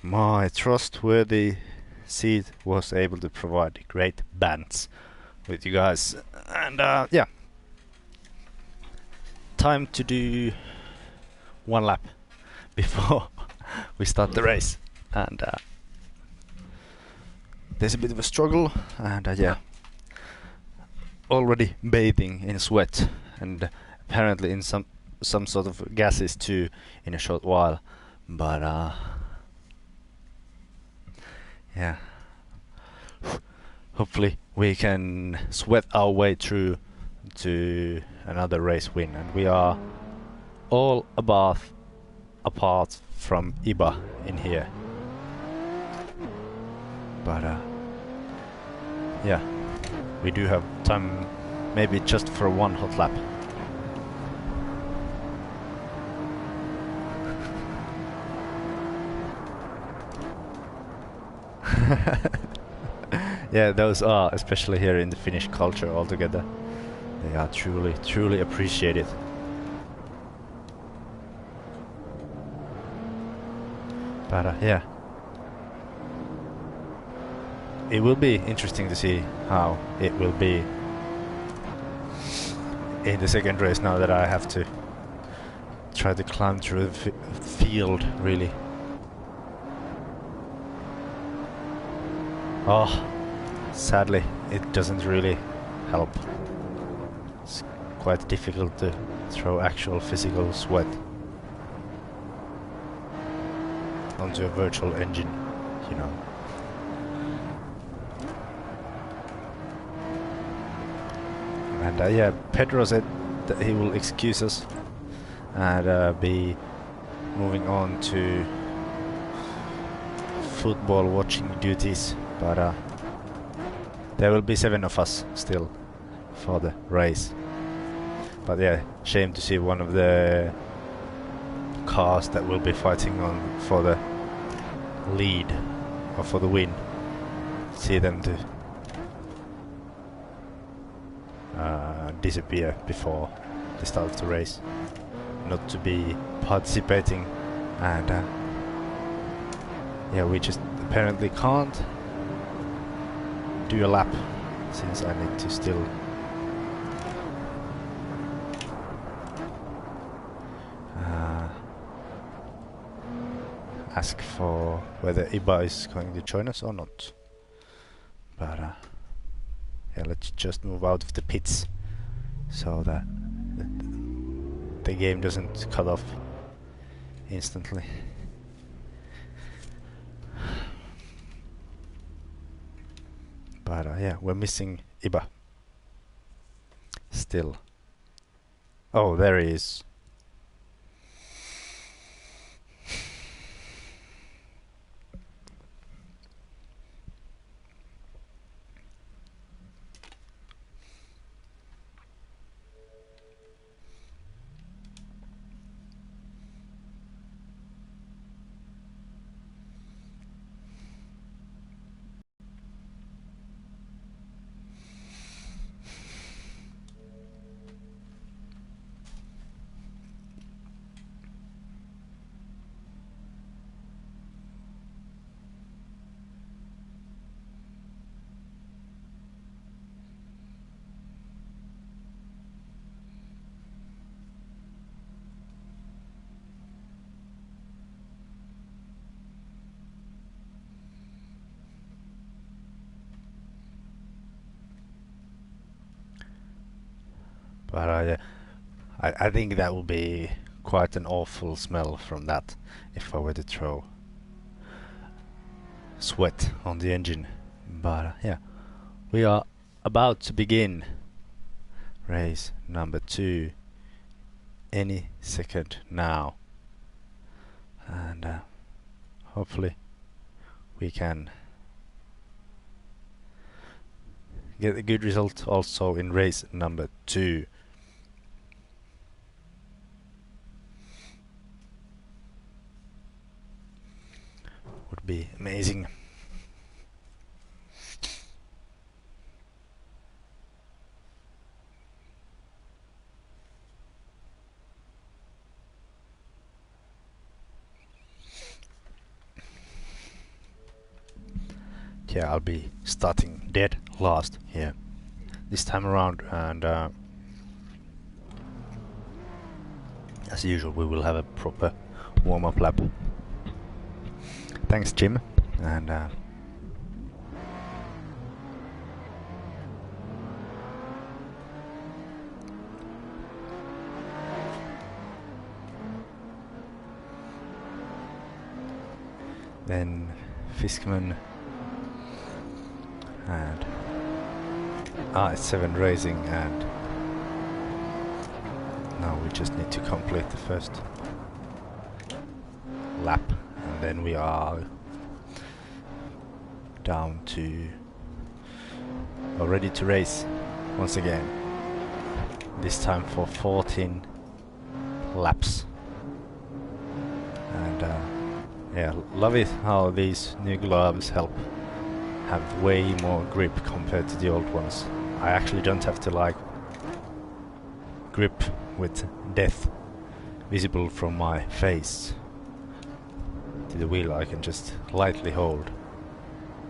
my trustworthy seat was able to provide great bands with you guys. And yeah, time to do one lap before we start the race. And there's a bit of a struggle, and yeah, already bathing in sweat, and apparently in some sort of gases too in a short while. But yeah, hopefully we can sweat our way through to another race win, and we are all apart from Iba in here. But yeah, we do have time maybe just for one hot lap. Yeah, those are, especially here in the Finnish culture altogether, they are truly, truly appreciated. But yeah, it will be interesting to see how it will be in the second race now that I have to try to climb through the field, really. Oh, sadly, it doesn't really help. It's quite difficult to throw actual physical sweat onto a virtual engine, you know. And yeah, Pedro said that he will excuse us and be moving on to football watching duties, but there will be 7 of us still for the race. But yeah, shame to see one of the cars that will be fighting on for the lead or for the win, see them to disappear before the start of the race, not to be participating. And yeah, we just apparently can't do a lap since I need to still ask for whether Iba is going to join us or not. But yeah, let's just move out of the pits so that the game doesn't cut off instantly. But yeah, we're missing Iba still. Oh, there he is. But yeah, I think that would be quite an awful smell from that if I were to throw sweat on the engine. But yeah, we are about to begin race number 2 any second now, and hopefully we can get a good result also in race number 2. Would be amazing. Yeah, I'll be starting dead last here this time around, and as usual we will have a proper warm-up lap. Thanks, Jim. And then Fiskman and it's 7 Racing, and now we just need to complete the first lap, and then we are down to ready to race once again. this time for 14 laps. And yeah, love it how these new gloves help have way more grip compared to the old ones. I actually don't have to like grip with death visible from my face to the wheel. I can just lightly hold.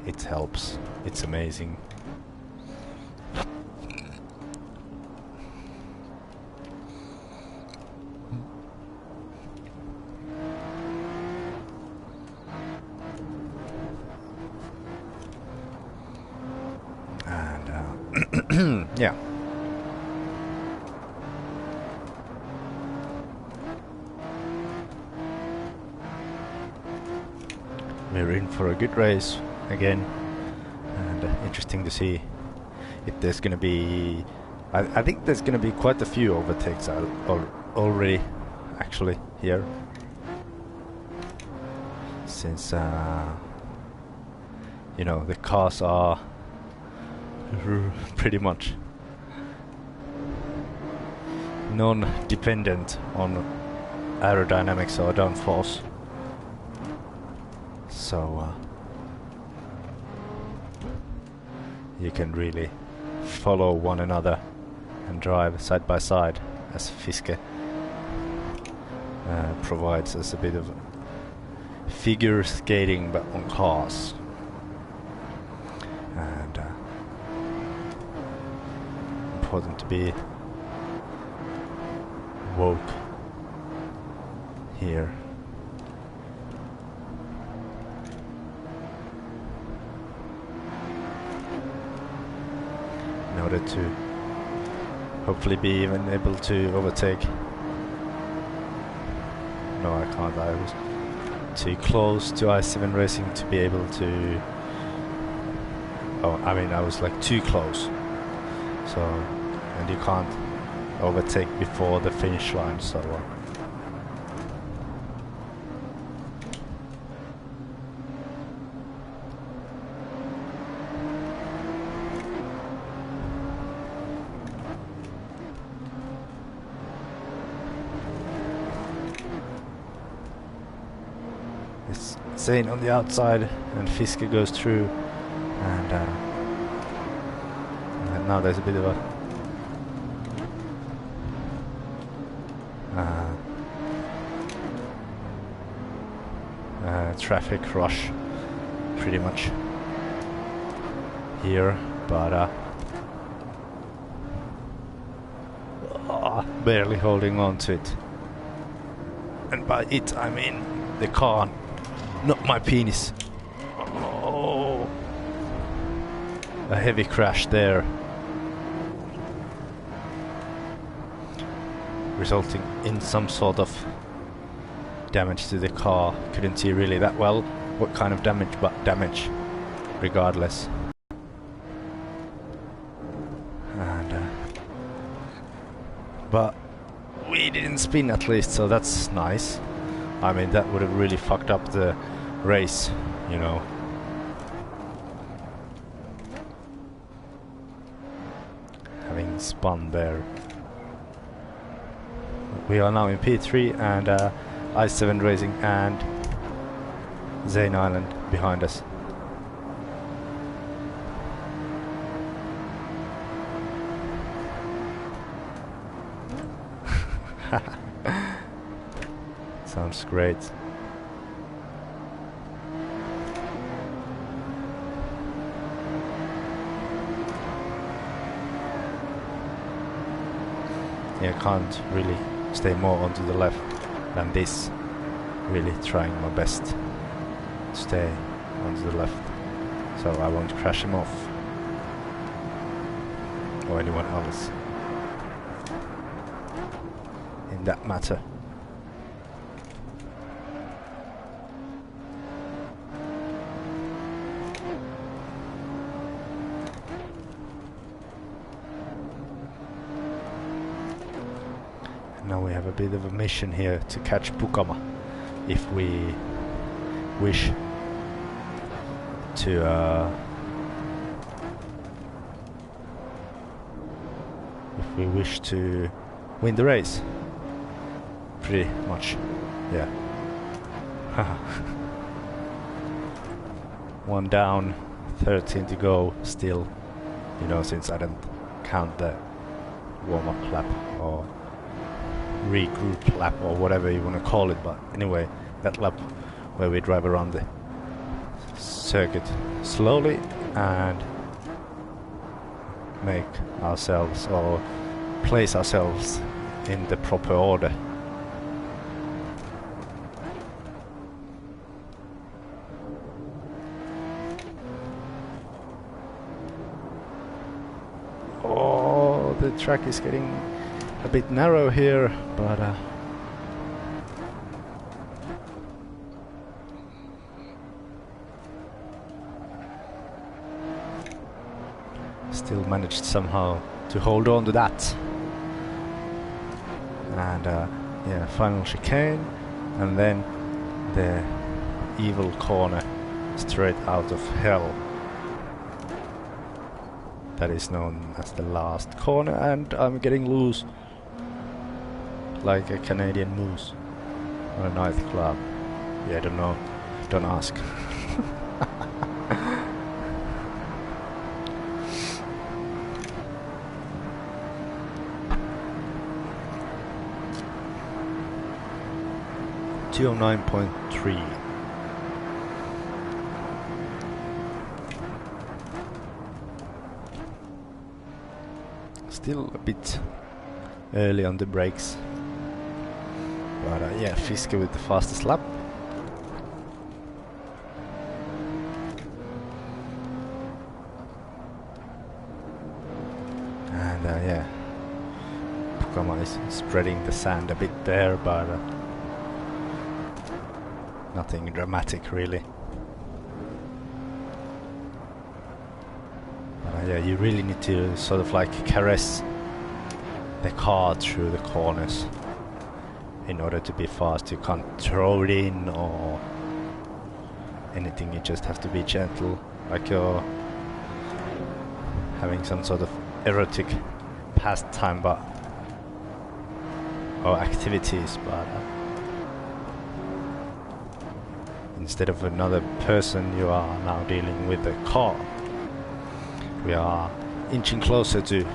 It helps. It's amazing. And yeah. We're in for a good race again, and interesting to see if there's gonna be. I think there's gonna be quite a few overtakes already, actually here, since you know, the cars are pretty much non-dependent on aerodynamics or downforce. So you can really follow one another and drive side by side, as Fiske provides us a bit of figure skating but on cars. And important to be woke here. In order to hopefully be even able to overtake. No, I can't. I was too close to i7 Racing to be able to. Oh, I mean, I was like too close. So, and you can't overtake before the finish line. So. It's Zane on the outside, and Fiske goes through, and now there's a bit of a traffic rush, pretty much here, but barely holding on to it, and by it I mean the car. Not my penis. Oh, a heavy crash there, resulting in some sort of damage to the car. Couldn't see really that well what kind of damage, but damage regardless. And but we didn't spin at least, so that's nice. I mean, that would have really fucked up the race, you know. Having spun there. We are now in P3, and i7 Racing and Zane Island behind us. Sounds great. Yeah, I can't really stay more onto the left than this. Really trying my best to stay onto the left, so I won't crash him off or anyone else in that matter. Now we have a bit of a mission here to catch Pukama if we wish to we wish to win the race. Pretty much, yeah. One down, 13 to go still, you know, since I don't count the warm-up lap or regroup lap or whatever you want to call it, but anyway, that lap where we drive around the circuit slowly and make ourselves or place ourselves in the proper order. Oh, the track is getting a bit narrow here, but still managed somehow to hold on to that. And yeah, final chicane, and then the evil corner straight out of hell. That is known as the last corner, and I'm getting loose like a Canadian moose on a nightclub. Yeah, I don't know. Don't ask. .3. Still a bit early on the brakes, but yeah, Fiske with the fastest lap. And yeah, Pukama is spreading the sand a bit there, but nothing dramatic really. Yeah, you really need to sort of like caress the car through the corners in order to be fast. You can't throw it in or anything, you just have to be gentle, like you're having some sort of erotic pastime but or activities, but instead of another person you are now dealing with the car. We are inching closer to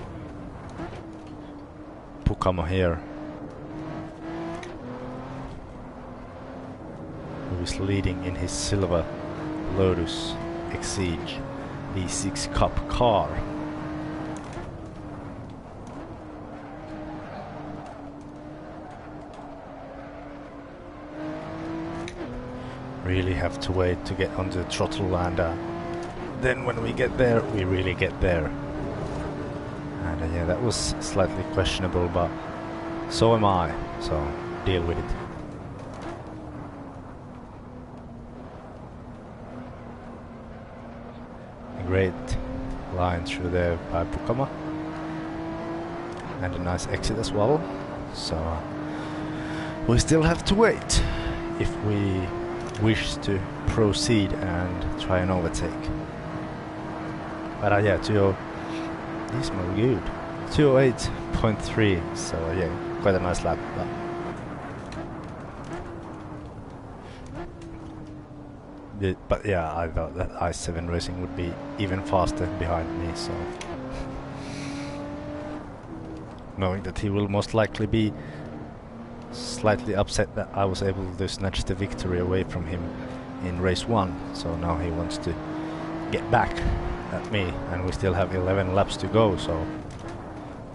Pukama here, who is leading in his silver Lotus Exige V6 Cup car. Really have to wait to get onto the throttle, and then when we get there, we really get there. And yeah, that was slightly questionable, but so am I, so deal with it. A great line through there by Pukama, and a nice exit as well, so we still have to wait if we wish to proceed and try and overtake. But yeah, 20 is more good. 208.3, so yeah, quite a nice lap. But yeah, I thought that i7 Racing would be even faster behind me, so knowing that he will most likely be slightly upset that I was able to snatch the victory away from him in race 1, so now he wants to get back at me, and we still have 11 laps to go, so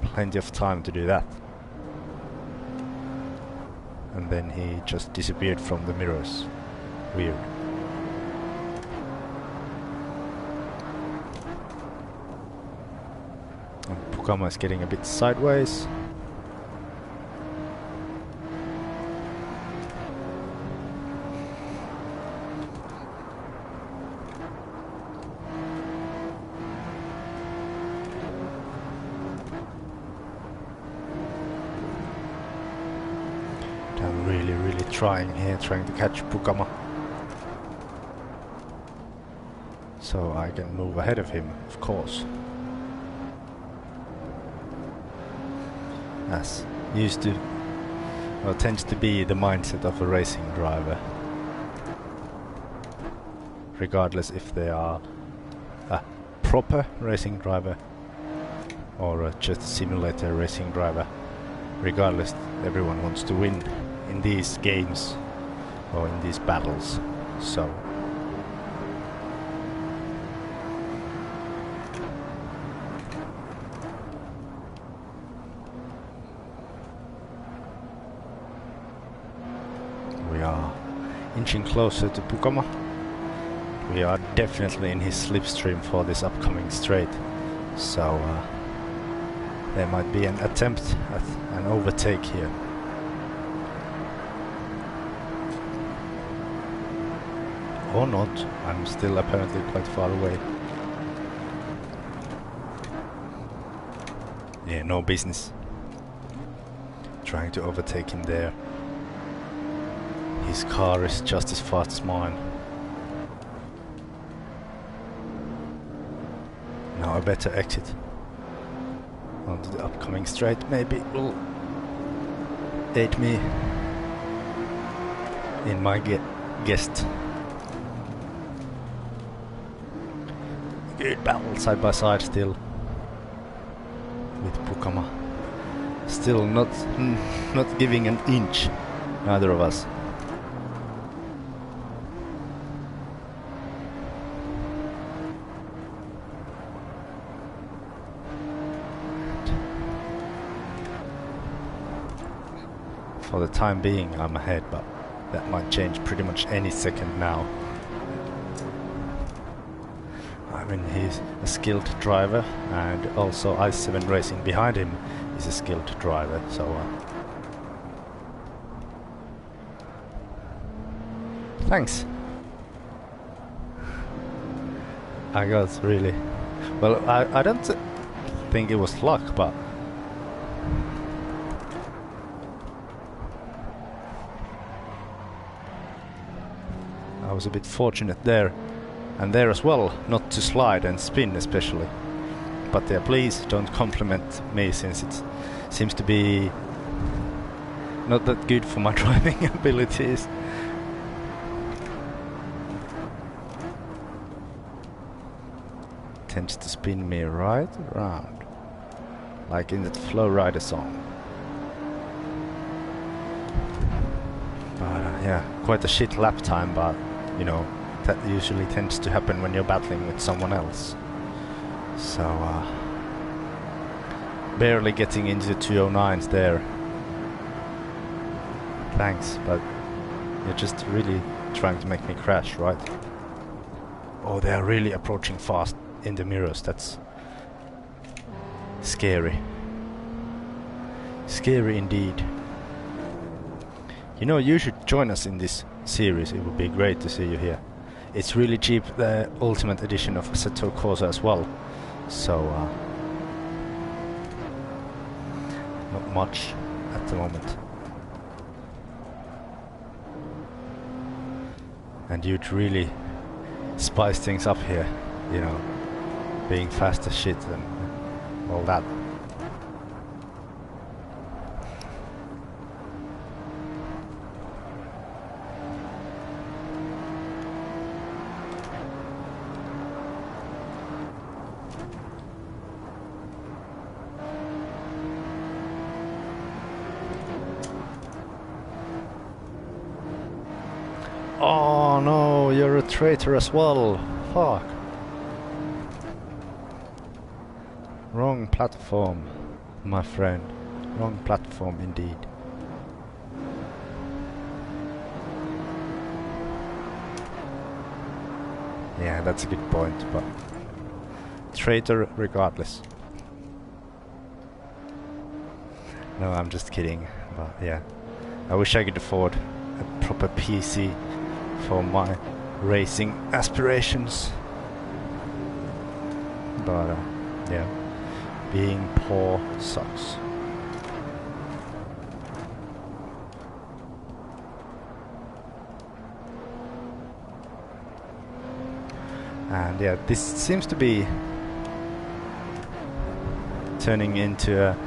plenty of time to do that. And then he just disappeared from the mirrors. Weird. And Pukama is getting a bit sideways. I'm really trying here, trying to catch Pukama, so I can move ahead of him, of course. as used to, or tends to be the mindset of a racing driver, regardless if they are a proper racing driver or just a simulator racing driver. Regardless, everyone wants to win in these games or in these battles. So we are inching closer to Pukama. We are definitely in his slipstream for this upcoming straight, so there might be an attempt at an overtake here. Or not, I'm still apparently quite far away. Yeah, no business trying to overtake him there. His car is just as fast as mine. Now a better exit onto the upcoming straight maybe will aid me in my guest. Good battle side by side still with Pukama. Still not giving an inch, neither of us. For the time being I'm ahead, but that might change pretty much any second now. I mean, he's a skilled driver, and also i7 Racing behind him is a skilled driver, so thanks. I got really well. I don't think it was luck, but I was a bit fortunate there and there as well, not to slide and spin especially. But please don't compliment me, since it seems to be not that good for my driving abilities. Tends to spin me right around, like in that Flow Rider song. But yeah, quite a shit lap time, but you know, that usually tends to happen when you're battling with someone else. So barely getting into the 209s there. Thanks, but you're just really trying to make me crash, right? Oh, they are really approaching fast in the mirrors. That's scary. Scary indeed. You know, you should join us in this series. It would be great to see you here. It's really cheap, the Ultimate Edition of Assetto Corsa as well. So not much at the moment. And you'd really spice things up here, you know, being fast as shit and all that. Oh no, you're a traitor as well. Fuck. Wrong platform, my friend. Wrong platform indeed. Yeah, that's a good point, but traitor regardless. No, I'm just kidding, but yeah. I wish I could afford a proper PC for my racing aspirations, but yeah, being poor sucks. And yeah, this seems to be turning into a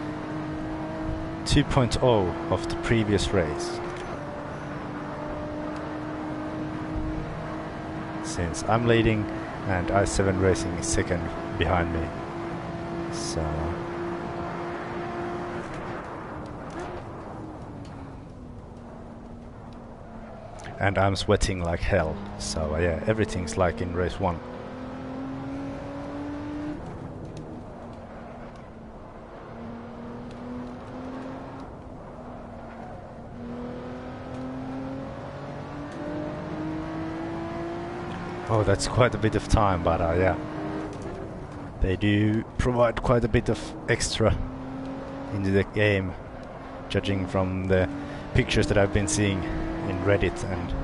2.0 of the previous race. Since I'm leading and i7 Racing is second behind me. So and I'm sweating like hell. So yeah, everything's like in race 1. Oh, that's quite a bit of time, but yeah. They do provide quite a bit of extra into the game, judging from the pictures that I've been seeing in Reddit and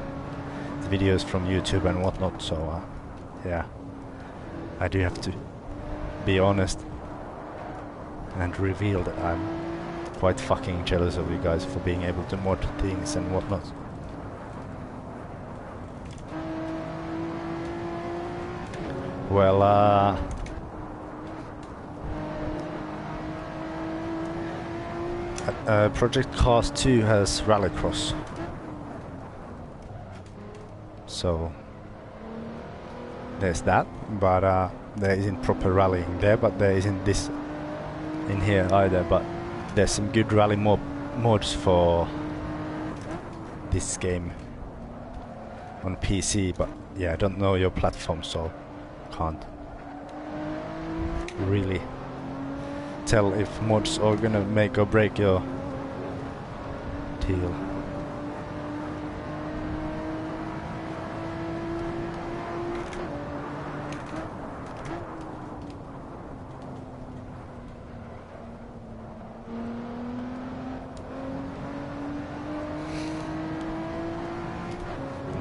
the videos from YouTube and whatnot. So yeah, I do have to be honest and reveal that I'm quite fucking jealous of you guys for being able to mod things and whatnot. Well, Project Cars 2 has Rallycross, so there's that, but there isn't proper rallying there, but there isn't this in here either, but there's some good rally mods for this game on PC, but yeah, I don't know your platform, so can't really tell if mods are gonna make or break your deal.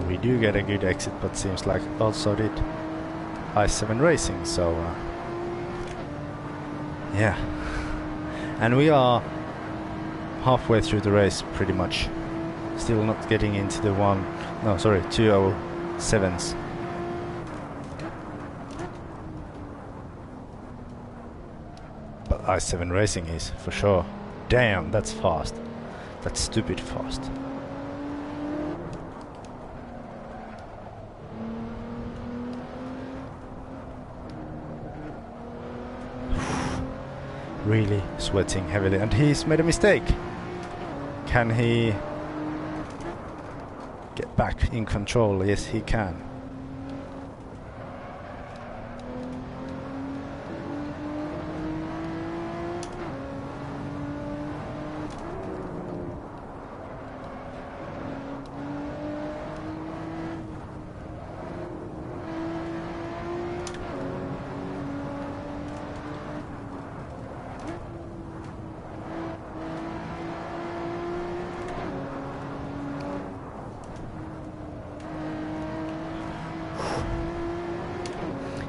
We do get a good exit, but seems like also did i7 Racing, so yeah. And we are halfway through the race pretty much. Still not getting into the 207s. But i7 Racing is for sure. Damn, that's fast. That's stupid fast. Really sweating heavily, and he's made a mistake. Can he get back in control? Yes, he can.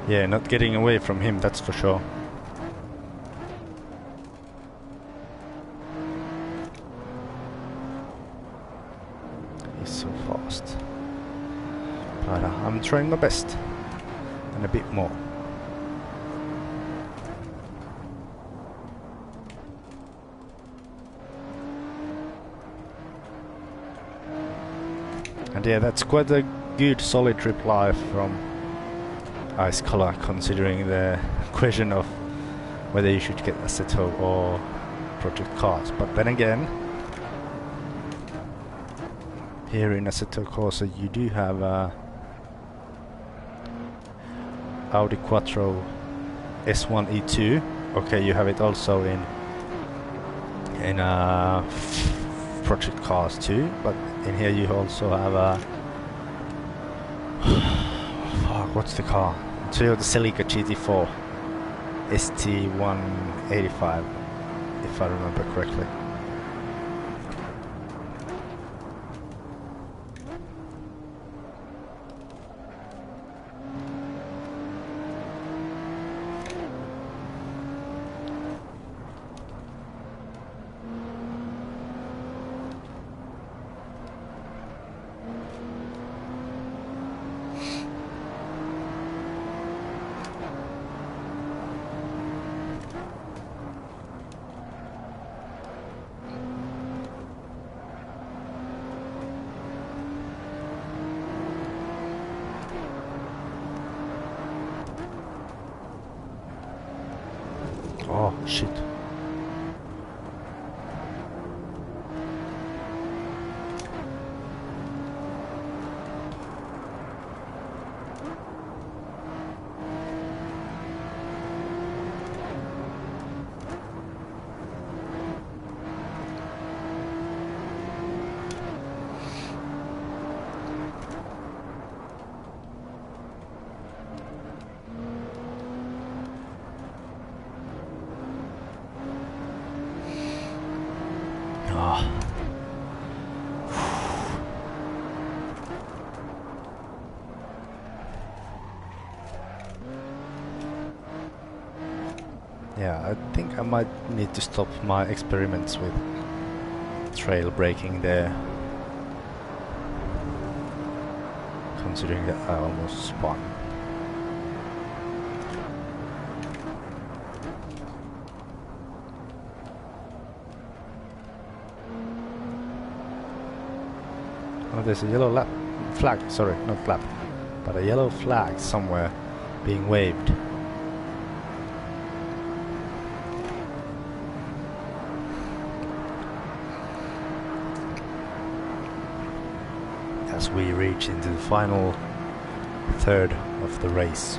Yeah, not getting away from him, that's for sure. He's so fast. But I'm trying my best. And a bit more. And yeah, that's quite a good solid reply from Ice Color, considering the question of whether you should get Assetto or Project Cars. But then again, here in Assetto Corsa you do have Audi Quattro S1 E2. Okay, you have it also in Project Cars 2, but in here you also have what's the car? Toyota Celica GT4 ST185, if I remember correctly. Shit. Yeah, I think I might need to stop my experiments with trail braking there, considering that I almost spun. Oh, there's a yellow flag, sorry, not lap, but a yellow flag somewhere being waved. As we reach into the final third of the race.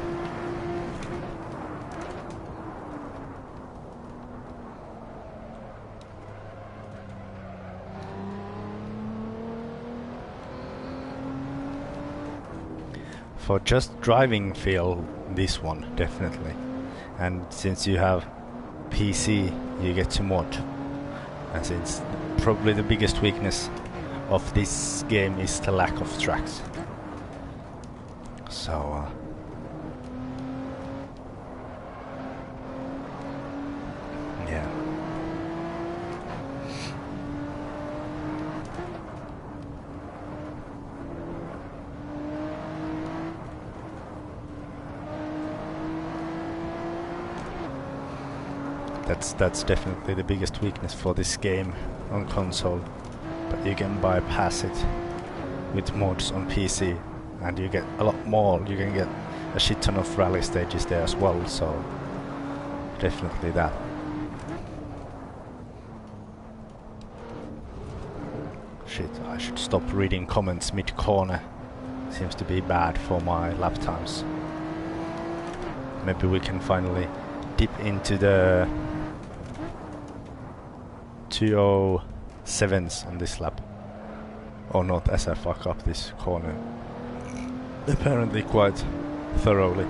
For just driving feel, this one definitely, and since you have PC you get to mod, and since probably the biggest weakness of this game is the lack of tracks. So yeah. That's definitely the biggest weakness for this game on console. But you can bypass it with mods on PC, and you get a lot more. You can get a shit ton of rally stages there as well, so definitely that. Shit, I should stop reading comments mid-corner. Seems to be bad for my lap times. Maybe we can finally dip into the 207s on this lap, or not, as I fuck up this corner apparently quite thoroughly,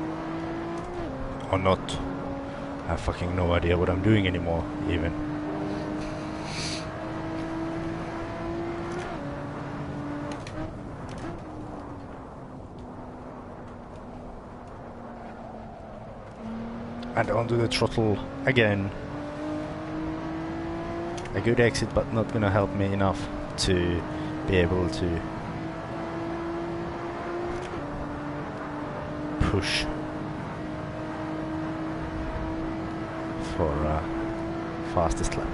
or not. I have fucking no idea what I'm doing anymore even. And onto the throttle again. A good exit, but not gonna help me enough to be able to push for fastest lap.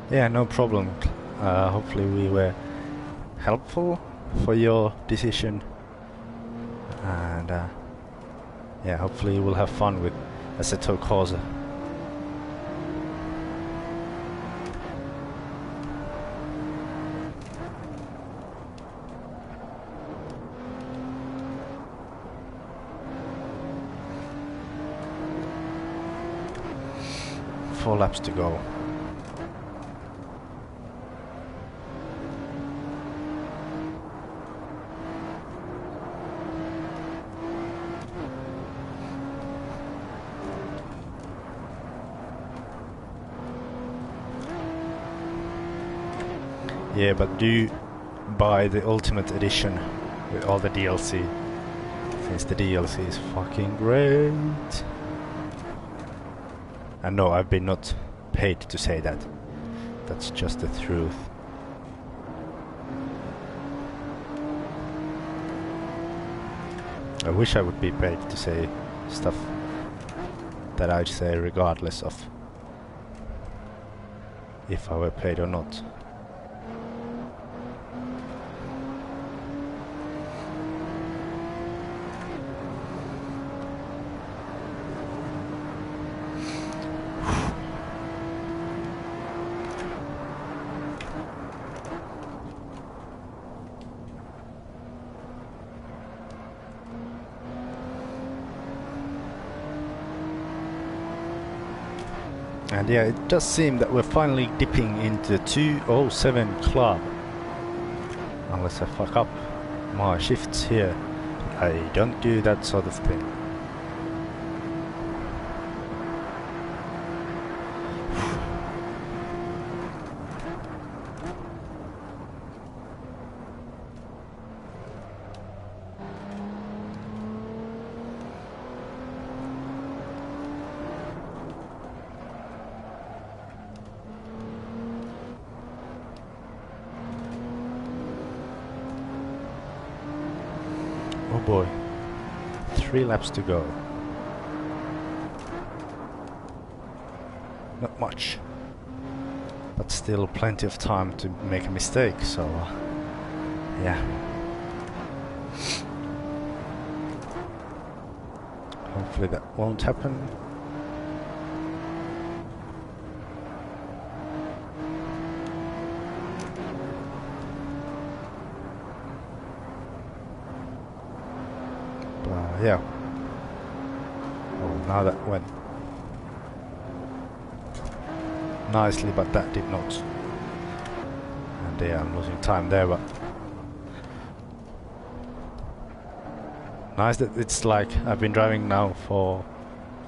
Yeah, no problem. Hopefully we were helpful for your decision, and yeah, hopefully you will have fun with Assetto Corsa. Four laps to go. Yeah, but do buy the Ultimate Edition with all the DLC, since the DLC is fucking great. And no, I've been not paid to say that. That's just the truth. I wish I would be paid to say stuff that I'd say regardless of if I were paid or not. And yeah, it does seem that we're finally dipping into the 207 club. Unless I fuck up my shifts here. I don't do that sort of thing. Oh boy, 3 laps to go. Not much, but still plenty of time to make a mistake, so yeah. Hopefully that won't happen. Yeah. Oh, now that went nicely, but that did not. And yeah, I'm losing time there, but nice that it's like I've been driving now for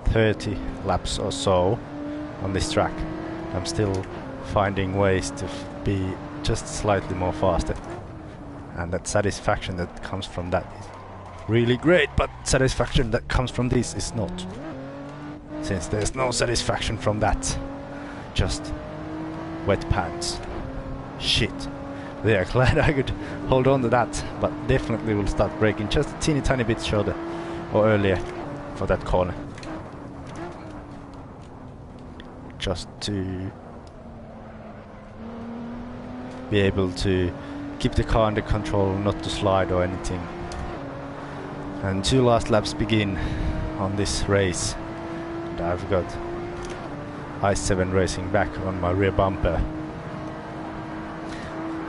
30 laps or so on this track. I'm still finding ways to be just slightly more faster, and that satisfaction that comes from that is really great, but satisfaction that comes from this is not. Since there's no satisfaction from that. Just wet pants. Shit. Yeah, glad I could hold on to that, but definitely will start braking just a teeny tiny bit shorter or earlier for that corner. Just to be able to keep the car under control, not to slide or anything. And 2 last laps begin on this race, and I've got i7 racing back on my rear bumper.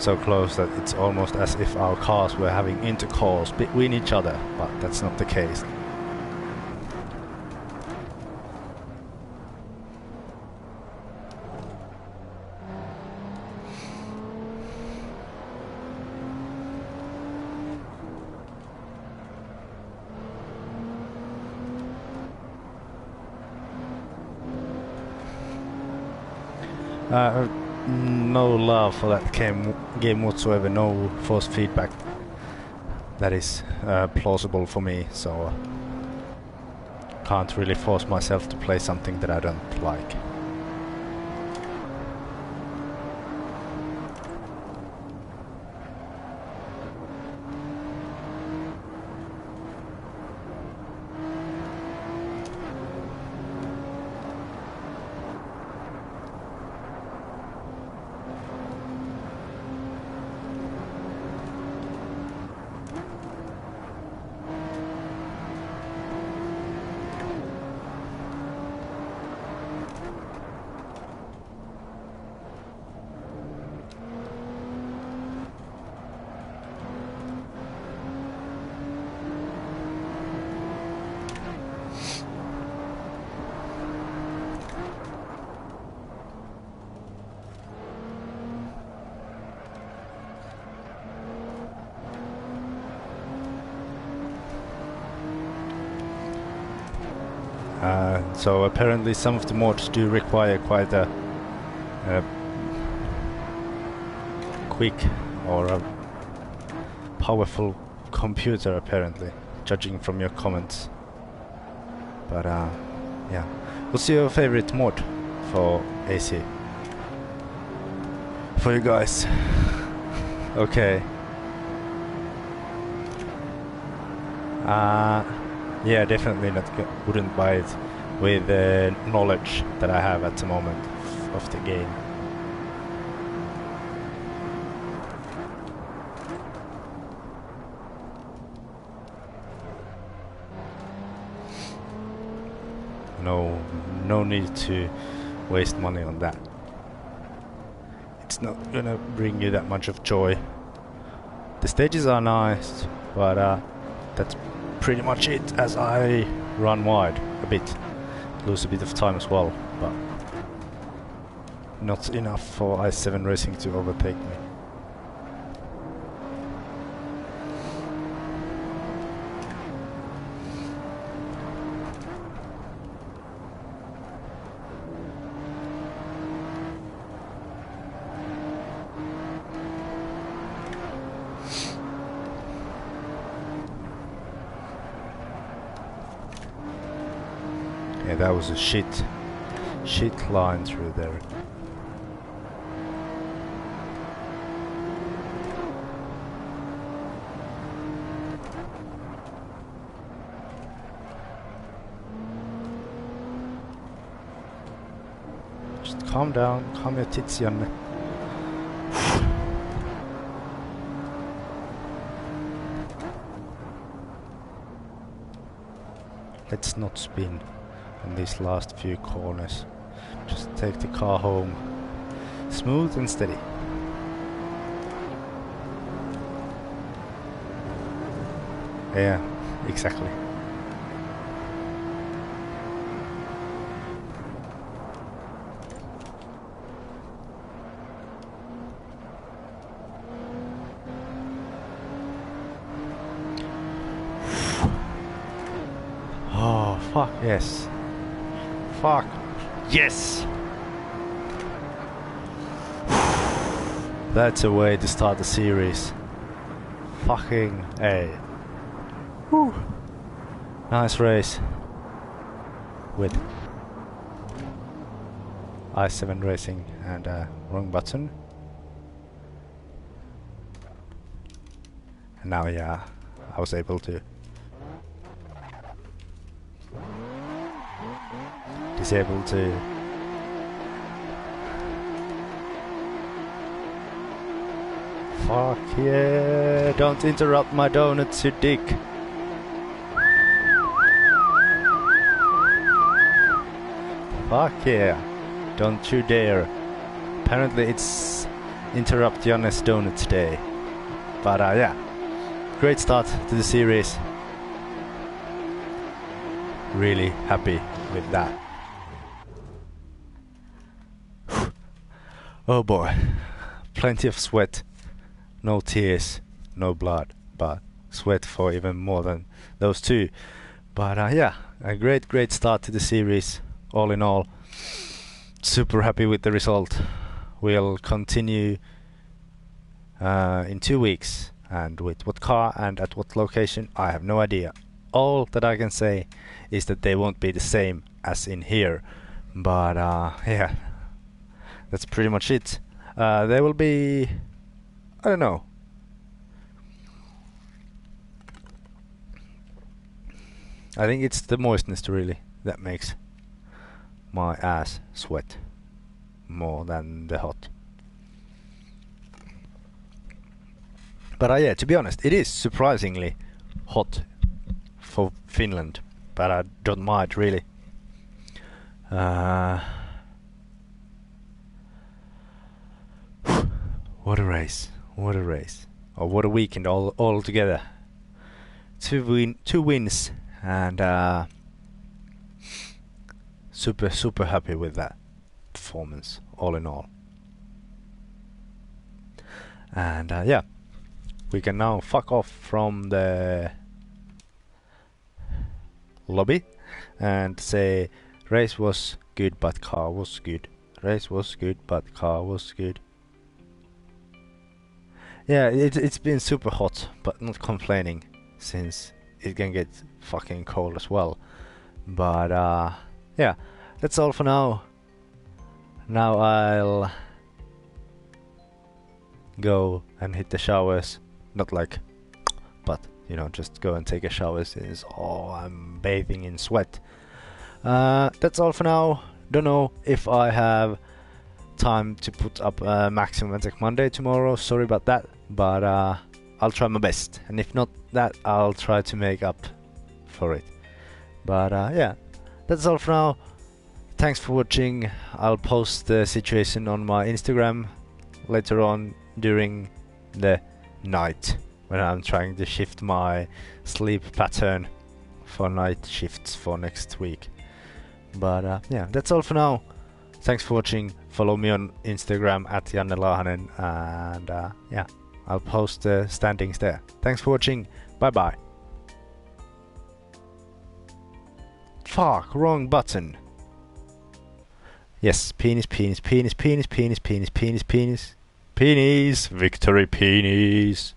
So close that it's almost as if our cars were having intercourse between each other, but that's not the case. No love for that game whatsoever, no force feedback that is plausible for me, so can't really force myself to play something that I don't like. So apparently some of the mods do require quite a quick or a powerful computer, apparently, judging from your comments. But yeah. What's your favorite mod for AC? For you guys? Okay. Yeah, definitely not. Wouldn't buy it with the knowledge that I have at the moment of the game. No need to waste money on that. It's not gonna bring you that much of joy. The stages are nice, but that's pretty much it, as I run wide a bit. Lose a bit of time as well, but not enough for i7 Racing to overtake me. Yeah, that was a shit line through there. Just calm down, calm your tits, Janne. Let's not spin on these last few corners. Just take the car home smooth and steady. Yeah, exactly. Oh, fuck yes. Fuck yes! That's a way to start the series. Fucking A. Whew. Nice race. With i7 Racing and wrong button. And now yeah, I was able to disable to fuck yeah, don't interrupt my donuts, you dick. Fuck yeah, don't you dare. Apparently it's interrupt Janne's donuts day. But yeah, great start to the series. Really happy with that. Oh boy, plenty of sweat, no tears, no blood, but sweat for even more than those two. But yeah, a great start to the series. All in all, super happy with the result. We'll continue in 2 weeks, and with what car and at what location, I have no idea. All that I can say is that they won't be the same as in here. But yeah, that's pretty much it. There will be, I don't know. I think it's the moistness really that makes my ass sweat more than the hot. But yeah, to be honest, it is surprisingly hot for Finland, but I don't mind really. What a race, what a race. Or what a weekend all together. Two wins and super happy with that performance all in all. And yeah, we can now fuck off from the lobby and say race was good but car was good. Race was good but car was good. Yeah, it's been super hot, but not complaining, since it can get fucking cold as well. But yeah, that's all for now. Now I'll go and hit the showers. Not like, but you know, just go and take a shower since I'm bathing in sweat. That's all for now. Don't know if I have time to put up Maximum Attack Monday tomorrow. Sorry about that, but I'll try my best. And if not that, I'll try to make up for it. But yeah, that's all for now. Thanks for watching. I'll post the situation on my Instagram later on during the night when I'm trying to shift my sleep pattern for night shifts for next week. But yeah, that's all for now. Thanks for watching. Follow me on Instagram at Janne Lahanen, and yeah, I'll post the standings there. Thanks for watching. Bye bye. Fuck, wrong button. Yes, penis, penis, penis, penis, penis, penis, penis, penis. Penis! Victory penis!